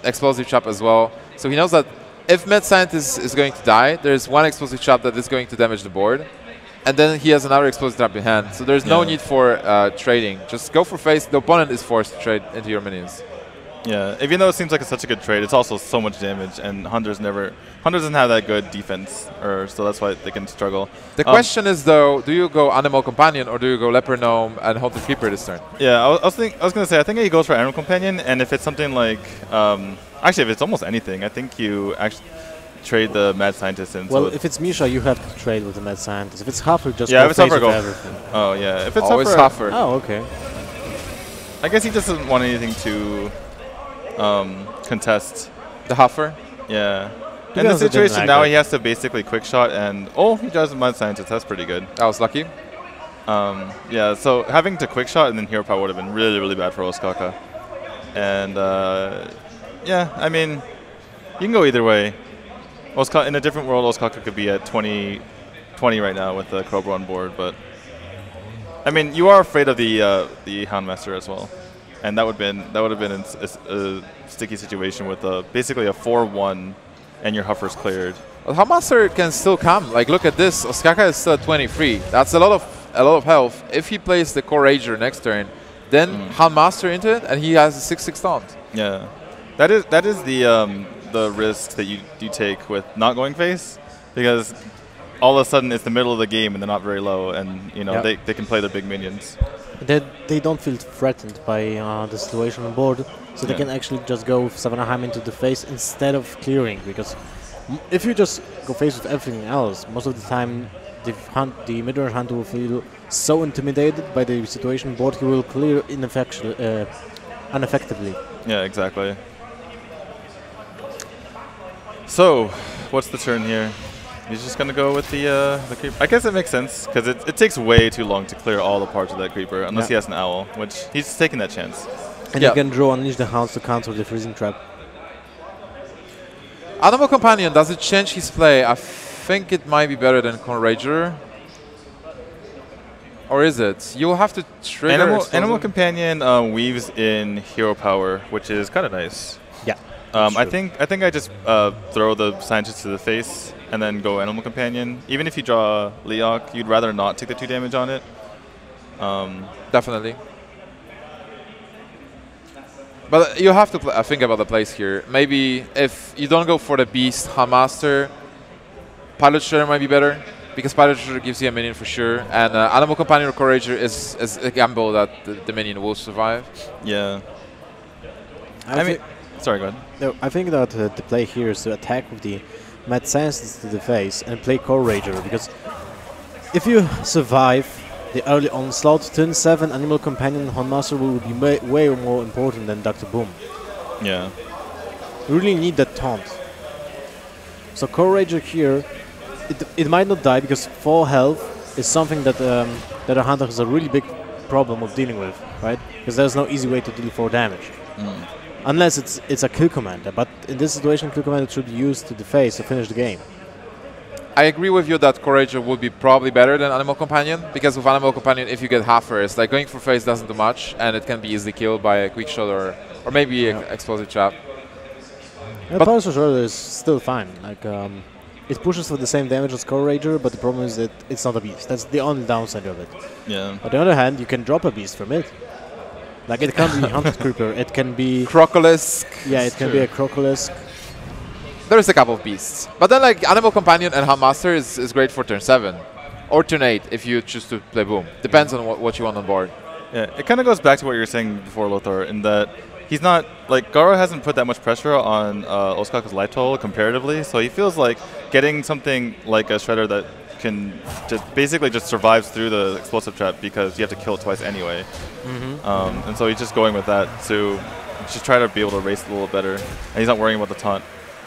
Explosive Trap as well, so he knows that if Mad Scientist is going to die, there's one Explosive Trap that is going to damage the board, and then he has another Explosive Trap in hand, so there's no need for trading. Just go for face. The opponent is forced to trade into your minions. Yeah, even though it seems like it's such a good trade, it's also so much damage, and Hunter doesn't have that good defense, so that's why they can struggle. The question is though, do you go Animal Companion or do you go Leper Gnome and Hunter Creeper this turn? Yeah, I was gonna say I think he goes for Animal Companion, and if it's something like actually if it's almost anything, I think you actually trade the Mad Scientist in. Well, so if it's Misha, you have to trade with the Mad Scientist. If it's Huffer, just yeah, go if it's face Huffer, with go. everything. Oh yeah, if it's Always Huffer. Huffer. Oh, okay. I guess he just doesn't want anything to contest. The Huffer? Yeah. To In be this honest, I didn't situation like now, that. he has to basically quick shot, and he does Mud Scientist. That's pretty good. That was lucky. Yeah, so having to quick shot and then hero power would have been really, really bad for Ostkaka. And yeah, I mean, you can go either way. In a different world, Ostkaka could be at 20 right now with the Cobra on board, but I mean, you are afraid of the Houndmaster as well, and that would have been a sticky situation with basically a 4-1, and your Huffer's cleared. Well, Houndmaster can still come. Like, look at this. Ostkaka is still at 23. That's a lot of health. If he plays the Core Rager next turn, then Houndmaster into it, and he has a 6/6 taunt. Yeah, that is the risk that you take with not going face, because all of a sudden it's the middle of the game and they're not very low, and they can play their big minions. They don't feel threatened by the situation on board, so they can actually just go with Savannah into the face instead of clearing, because if you just go face with everything else, most of the time the mid-range hunter will feel so intimidated by the situation on board, he will clear ineffectively. Yeah, exactly. So, what's the turn here? He's just going to go with the creeper. I guess it makes sense, because it takes way too long to clear all the parts of that creeper, unless he has an owl, which he's taking that chance. And you can draw Unleash the Hounds to counter the freezing trap. Animal Companion, does it change his play? I think it might be better than Core Rager. Or is it? You'll have to trigger Animal Companion weaves in hero power, which is kind of nice. Yeah. I think I just throw the scientist to the face and then go Animal Companion. Even if you draw Leok, you'd rather not take the 2 damage on it. Definitely. But you have to think about the plays here. Maybe if you don't go for the Beast, Houndmaster, Pilot Shredder might be better, because Pilot Shredder gives you a minion for sure, and Animal Companion or Core Rager is a gamble that the minion will survive. Yeah. Sorry, go ahead. No, I think that the play here is to attack with the Mad Scientist to the face and play Core Rager, because if you survive the early onslaught, turn 7 Animal Companion Houndmaster will be way more important than Dr. Boom. Yeah. You really need that taunt. So Core Rager here, it might not die, because 4 health is something that that a hunter has a really big problem of dealing with, right? Because there's no easy way to deal 4 damage. Unless it's a kill commander, but in this situation kill commander should be used to the face to finish the game. I agree with you that Core Rager would be probably better than Animal Companion, because with Animal Companion, if you get Huffers, like going for face doesn't do much, and it can be easily killed by a quick shot or maybe explosive trap. Yeah, Power Shredder is still fine. Like it pushes for the same damage as Core Rager, but the problem is that it's not a beast. That's the only downside of it. Yeah. On the other hand, you can drop a beast from it. Like it can be Hunted Creeper, it can be Crocolisk. Yeah, it can be a Crocolisk. There's a couple of beasts. But then like Animal Companion and Houndmaster is great for turn 7. Or turn 8 if you choose to play Boom. Depends on what you want on board. Yeah, it kind of goes back to what you were saying before, Lothar, in that he's not, like, Gaara hasn't put that much pressure on Ostkaka's life total comparatively, so he feels like getting something like a Shredder that can basically just survives through the explosive trap because you have to kill it twice anyway. And so he's just going with that to just try to be able to race it a little better, and he's not worrying about the taunt.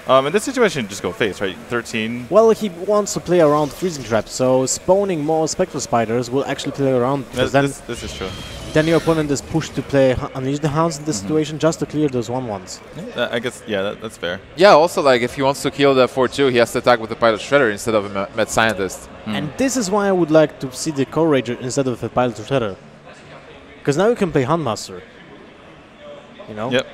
In this situation, just go face, right? 13. Well, he wants to play around freezing traps, so spawning more Spectral Spiders will actually play around. This is true. Then your opponent is pushed to play Unleash the Hounds in this situation just to clear those 1/1s. I guess, yeah, that's fair. Yeah, also, like, if he wants to kill the 4-2, he has to attack with the Pilot Shredder instead of a Mad Scientist. And this is why I would like to see the Core Rager instead of a Pilot Shredder. Because now you can play Houndmaster. You know? Yep.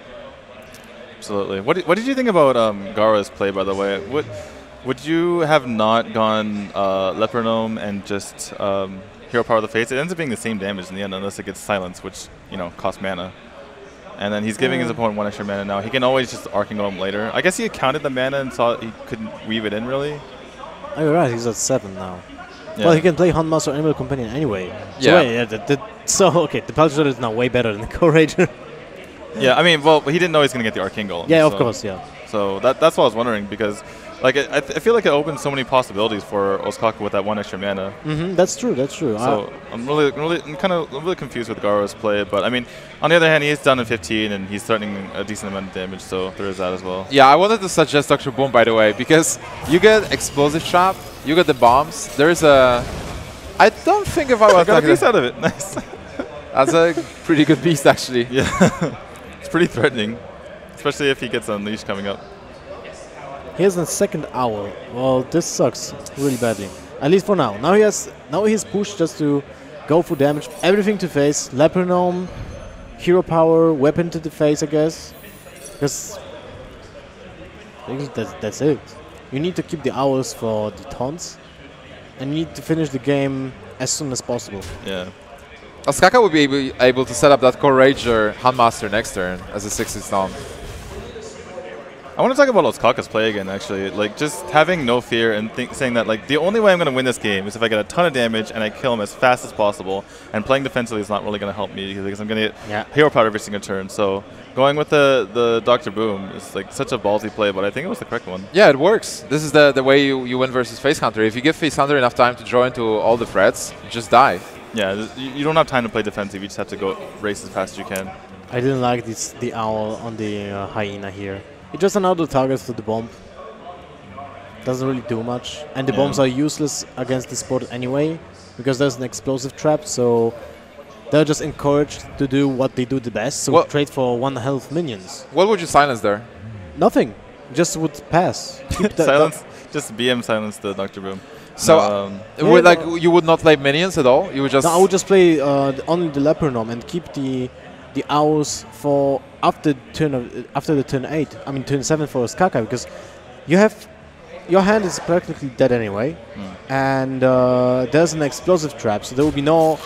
Absolutely. What did you think about Gaara's play, by the way? Would you have not gone Leper Gnome and just Hero Power of the Fates? It ends up being the same damage in the end, unless it gets Silence, which, you know, costs mana. And then he's giving his opponent 1 extra mana now. He can always just Arcing Golem later. I guess he counted the mana and saw he couldn't weave it in, really. Oh, you're right. He's at 7 now. Yeah. Well, he can play Huntmaster or Animal Companion anyway. So, Yeah. so okay, the Pulsar is now way better than the Core-Rager. Yeah, I mean, well, he didn't know he was going to get the Arcing Golem. Yeah, of so- course, yeah. So that's what I was wondering, because like I feel like it opens so many possibilities for Ostkaka with that 1 extra mana. That's true, that's true. So I'm really confused with Gaara's play, but I mean, on the other hand, he is down in 15 and he's threatening a decent amount of damage, so there is that as well. Yeah, I wanted to suggest Dr. Boom, by the way, because you get Explosive Trap, you get the bombs. There's a... I don't think if I I was got a like piece out of it. Nice. That's a pretty good beast, actually. Yeah, it's pretty threatening, especially if he gets Unleashed coming up. He has a second owl. Well, this sucks really badly. At least for now. Now he's pushed just to go for damage. Everything to face. Lepronome, hero power, weapon to the face, I guess. Because that's it. You need to keep the owls for the taunts. And you need to finish the game as soon as possible. Yeah. Ostkaka would be able to set up that Core Rager Handmaster next turn as a 6-6 down. I want to talk about Ostkaka's play again, actually. Like, just having no fear and saying that, like, the only way I'm going to win this game is if I get a ton of damage and I kill him as fast as possible. And playing defensively is not really going to help me because I'm going to get hero power every single turn. So going with the Dr. Boom is, like, such a ballsy play, but I think it was the correct one. Yeah, it works. This is the way you win versus Face Hunter. If you give Face Hunter enough time to draw into all the threats, you just die. Yeah, you don't have time to play defensive. You just have to go race as fast as you can. I didn't like the owl on the hyena here. It just another target for the bomb. Doesn't really do much. And the bombs are useless against this board anyway, because there's an explosive trap, so they're just encouraged to do what they do the best, so trade for 1 health minions. What would you silence there? Nothing. Just would pass. Silence. Just BM silence the Dr. Boom. So, you would not play minions at all? You would just... No, I would just play only the Lepronome and keep the owls for after the turn 8. I mean turn 7 for Ostkaka, because your hand is practically dead anyway, and there's an explosive trap, so there will be no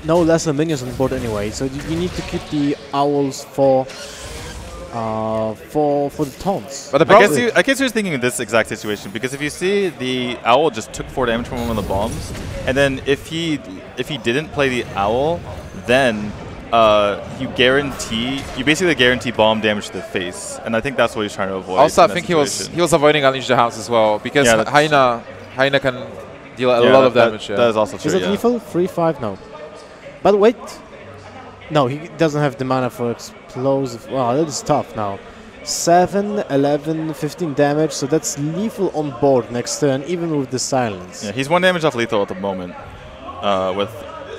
lesser minions on the board anyway. So you need to keep the owls for the taunts. But I guess you're thinking of this exact situation, because if you see the owl just took 4 damage from one of the bombs, and then if he didn't play the owl, then you basically guarantee bomb damage to the face, and I think that's what he's trying to avoid. Also, I think he was avoiding Unleash the House as well, because Hyena can deal a lot of damage. That is also true. Is it lethal? 3-5? No. But wait. No, he doesn't have the mana for explosive. Wow, that is tough now. 7, 11, 15 damage, so that's lethal on board next turn, even with the silence. Yeah, he's 1 damage off lethal at the moment with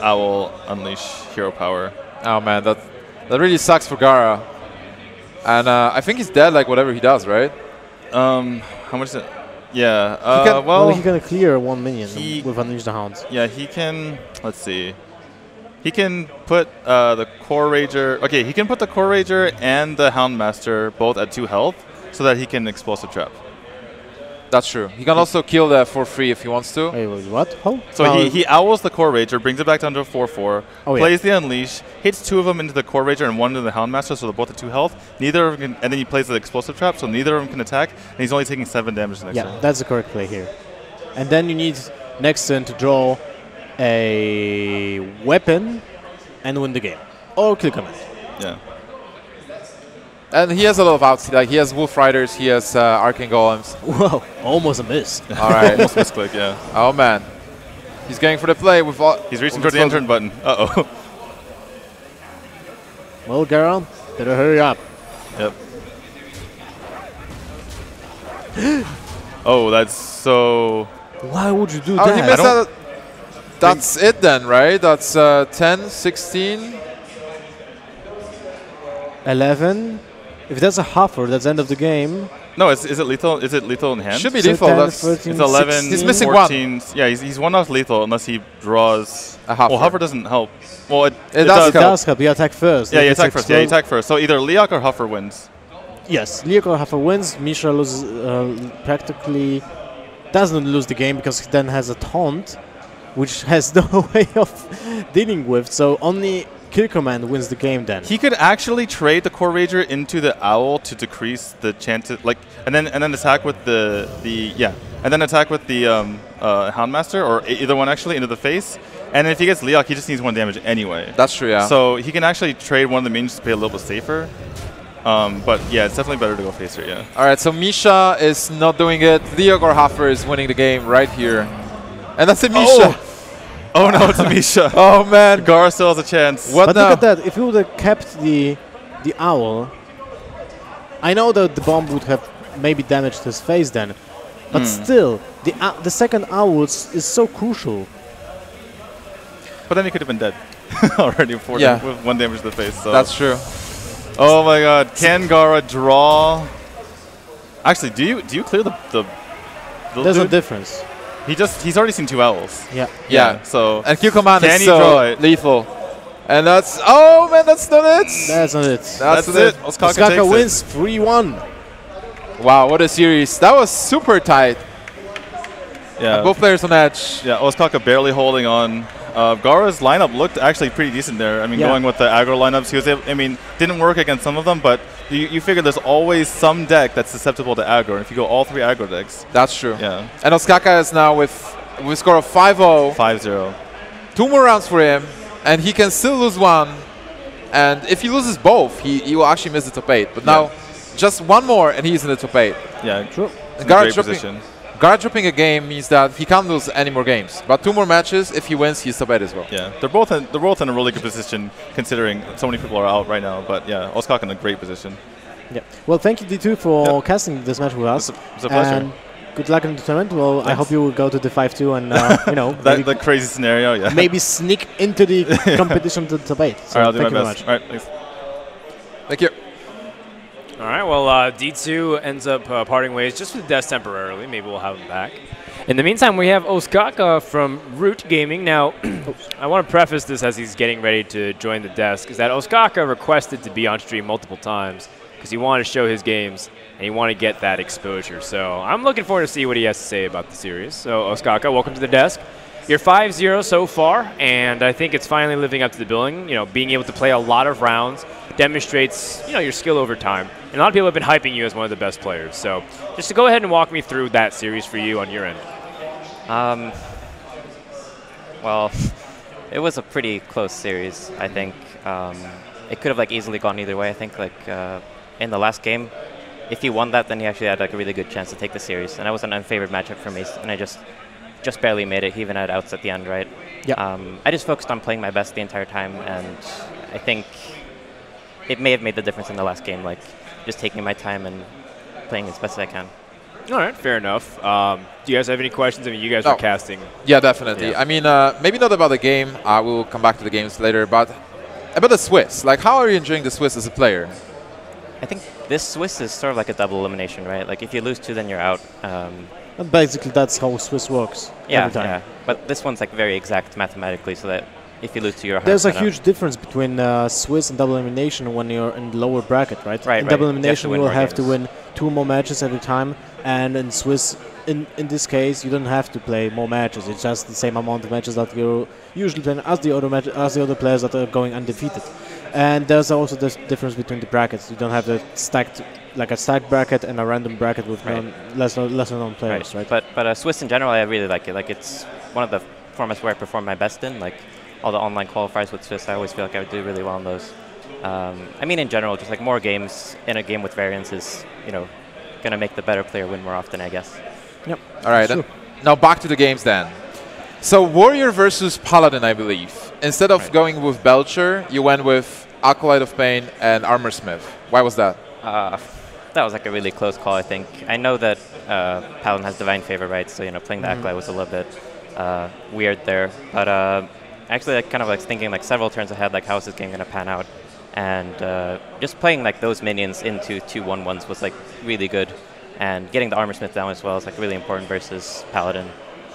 Owl Unleash Hero Power. Oh man, that really sucks for Gaara. And I think he's dead like whatever he does, right? How much is it? Yeah, well, he can clear 1 minion with Unleash the Hounds. Yeah, he can, let's see. He can put the Core Rager, okay, he can put the Core Rager and the Houndmaster both at 2 health so that he can Explosive Trap. That's true. He can also kill that for free if he wants to. Wait, what? Oh. So he owls the Core Rager, brings it back down to a 4/4, plays the Unleash, hits 2 of them into the Core Rager and 1 into the Houndmaster, so they're both at 2 health. Neither of them can, and then he plays the Explosive Trap, so neither of them can attack, and he's only taking 7 damage the next turn. Yeah, that's the correct play here. And then you need next turn to draw a weapon and win the game. Or kill command. Yeah. And he has a lot of outs. Like he has Wolf Riders, he has Arcane Golems. Whoa, almost a miss. All right. Almost misclick, yeah. Oh man. He's going for the play with all. He's reaching toward the end turn button. Uh-oh. Well, Gaara, better hurry up. Yep. Oh, that's so... Why would you do Oh, that? he missed that. That's it then, right? That's 10, 16. 11. If that's a huffer, that's end of the game. No, is it lethal? Is it lethal in hand? Should be So lethal. 10, That's 13, it's 11, 16. He's missing 14. Yeah, he's 1 off lethal unless he draws... A hover. Well, hover doesn't help. Well, it does It does help. You attack first. Yeah, If you it's attack first. Yeah, you explode- attack first. So either Leok or Huffer wins. Yes, Leok Huffer wins. Misha loses, practically doesn't lose the game because he then has a taunt, which has no way of dealing with. So only kill command wins the game then. He could actually trade the Core Rager into the Owl to decrease the chances, like, and then attack with the Houndmaster, or either one actually, into the face. And if he gets Leok, he just needs 1 damage anyway. That's true, yeah. So he can actually trade one of the minions to play a little bit safer. But yeah, it's definitely better to go face here, yeah. All right, so Misha is not doing it. Leok or Hoffer is winning the game right here. And that's a Misha. Oh no, it's a Misha. Oh man. Gaara still has a chance. What But now? look at that. If you would have kept the Owl, I know that the bomb would have maybe damaged his face then. But still, the second Owl is so crucial. But then he could have been dead already with 1 damage to the face. So. That's true. Oh my god. Can Gaara draw? Actually, do you clear the There's a dude? difference. He's already seen 2 owls. Yeah. So And Q command can is he draw so it? lethal. And that's, oh man, that's not it. That's not it. That's it. Ostkaka takes Ostkaka wins 3-1. Wow, what a series. That was super tight. Yeah. Both players on edge. Yeah, Ostkaka barely holding on. Gaara's lineup looked actually pretty decent there. I mean, Yeah. going with the aggro lineups, he was able, I mean, didn't work against some of them, but you figure there's always some deck that's susceptible to aggro. And if you go all 3 aggro decks, That's true. yeah, And Ostkaka is now with a score of 5-0. 5-0. 2 more rounds for him, and he can still lose one. And if he loses both, he will actually miss the top 8. But now, just 1 more, and he's in the top 8. Yeah, True. it's in a Gaara great dropping- position. Gaara dropping a game means that he can't lose any more games. But 2 more matches, if he wins, he's top 8 as well. Yeah, they're both in a really good position considering so many people are out right now. But yeah, Ostkaka in a great position. Yeah. Well, thank you, D2, for casting this match with us. It's a pleasure. And good luck in the tournament. Well, I Thanks. hope you will go to the 5-2 and, you know, The crazy scenario, yeah. maybe sneak into the competition to the top 8. So All right, I'll do thank my you best. very much. All right, thanks. Thank you. All right, well, D2 ends up parting ways just with Death temporarily. Maybe we'll have him back. In the meantime, we have Ostkaka from Root Gaming. Now, I want to preface this as he's getting ready to join the desk, is that Ostkaka requested to be on stream multiple times because he wanted to show his games and he wanted to get that exposure. So I'm looking forward to see what he has to say about the series. So, Ostkaka, welcome to the desk. You're 5-0 so far, and I think it's finally living up to the billing. You know, being able to play a lot of rounds demonstrates, you know, your skill over time. And a lot of people have been hyping you as one of the best players. So just to go ahead and walk me through that series for you on your end. Well, it was a pretty close series, I think. It could have easily gone either way. I think in the last game, if he won that, then he actually had a really good chance to take the series. And that was an unfavored matchup for me, and I just barely made it. He even had outs at the end, right? Yeah. I just focused on playing my best the entire time, and I think it may have made the difference in the last game, just taking my time and playing as best as I can. All right, fair enough. Do you guys have any questions? I mean, you guys were casting. Yeah, definitely. Yeah. I mean, maybe not about the game. We'll come back to the games later, but about the Swiss. How are you enjoying the Swiss as a player? I think this Swiss is sort of like a double elimination, right? If you lose 2, then you're out. And basically, that's how Swiss works every time. Yeah. But this one's very exact mathematically, so that if you lose 2, you're There's a 100% out. huge difference between Swiss and double elimination when you're in the lower bracket, right? Right, In right. double You have to elimination, win you will more have to games. win 2 more matches every time, and in Swiss, in this case, you don't have to play more matches. It's just the same amount of matches that you're usually playing as the other players that are going undefeated. And there's also this difference between the brackets. You don't have a stacked bracket and a random bracket with lesser known players, right? But Swiss in general, I really like it. It's one of the formats where I perform my best in. All the online qualifiers with Swiss, I always feel like I would do really well in those. I mean, in general, just more games in a game with variance is, going to make the better player win more often, I guess. Yep. All right. Sure. Now back to the games then. So Warrior versus Paladin, I believe. Instead of going with Belcher, you went with Acolyte of Pain and Armorsmith. Why was that? That was a really close call, I think. I know that Paladin has Divine Favor, right? So, playing the Acolyte was a little bit weird there. But actually, kind of thinking several turns ahead, how is this game going to pan out? And just playing those minions into 2 1/1s was really good. And getting the Armorsmith down as well is really important versus Paladin.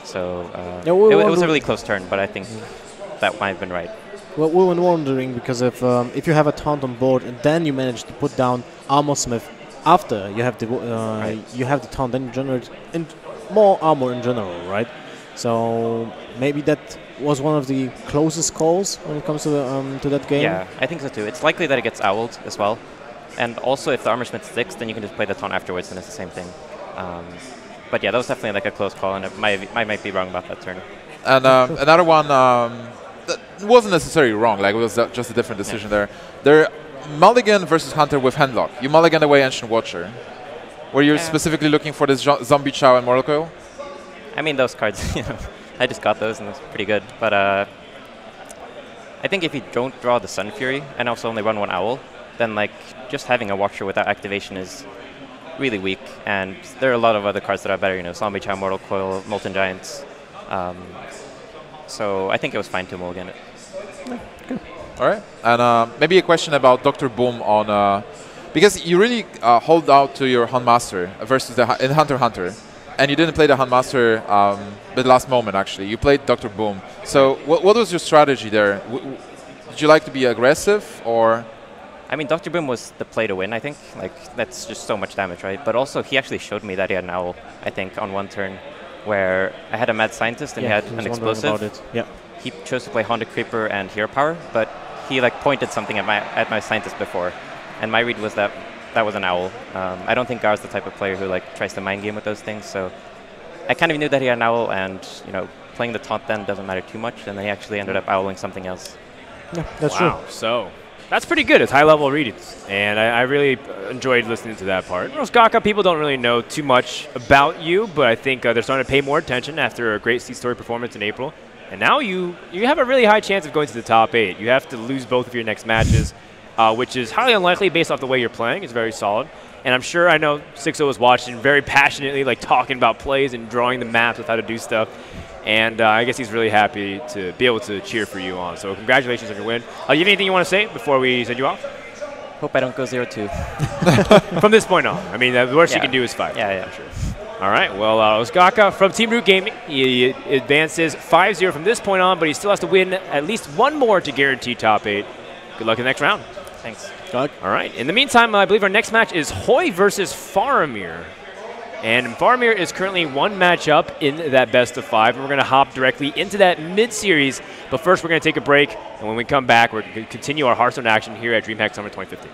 So Yeah, it was a really close turn, but I think that might have been right. Well, we were wondering because if you have a taunt on board and then you manage to put down Armorsmith after you have the taunt, then you generate more armor in general, right? So maybe that was one of the closest calls when it comes to that game. Yeah, I think so too. It's likely that it gets owled as well. And also, if the Armor Smith sticks, then you can just play the taunt afterwards, and it's the same thing. But yeah, that was definitely like a close call, and I might be wrong about that turn. And another one that wasn't necessarily wrong, like it was just a different decision there. There, Mulligan versus Hunter with Handlock. You mulligan away Ancient Watcher. Were you specifically looking for this Zombie Chow and Mortal Coil? I mean, those cards, you know, I just got those, and it's pretty good. But I think if you don't draw the Sun Fury and also only run one Owl, then like just having a Watcher without activation is really weak. And there are a lot of other cards that are better, you know, Zombie Chow, Mortal Coil, Molten Giants. So I think it was fine to mulligan it. Yeah, good. All right. And maybe a question about Dr. Boom on... because you really hold out to your Hunt Master versus in Hunter x Hunter. And you didn't play the Hunt Master at the last moment, actually. You played Dr. Boom. So what was your strategy there? Did you like to be aggressive, or...? I mean, Dr. Boom was the play to win, I think. Like, that's just so much damage, right? But also, he actually showed me that he had an Owl, I think, on one turn, where I had a Mad Scientist and he had an Explosive. About it. Yeah. He chose to play Haunted Creeper and Hero Power, but he like pointed something at my Scientist before. And my read was that that was an Owl. I don't think Gaara's the type of player who like tries to mind game with those things, so I kind of knew that he had an Owl, and you know, playing the taunt then doesn't matter too much, and then he actually ended up owling something else. Yeah, that's true. So that's pretty good. It's high-level readings, and I really enjoyed listening to that part. Ostkaka, people don't really know too much about you, but I think they're starting to pay more attention after a great C-Story performance in April. And now you have a really high chance of going to the top 8. You have to lose both of your next matches, which is highly unlikely based off the way you're playing. It's very solid. And I'm sure, I know 6-0 was watching very passionately, like talking about plays and drawing the maps with how to do stuff. And I guess he's really happy to be able to cheer for you on. So congratulations on your win. You have anything you want to say before we send you off? Hope I don't go 0-2. From this point on. I mean, the worst you can do is 5. Yeah, yeah. Sure. All right. Well, Ostkaka from Team Root Gaming, he advances 5-0 from this point on, but he still has to win at least one more to guarantee top 8. Good luck in the next round. Thanks. All right. In the meantime, I believe our next match is Hoy versus Faramir. And Faramir is currently one match up in that best of 5, and we're going to hop directly into that mid-series. But first, we're going to take a break, and when we come back, we're going to continue our Hearthstone action here at DreamHack Summer 2015.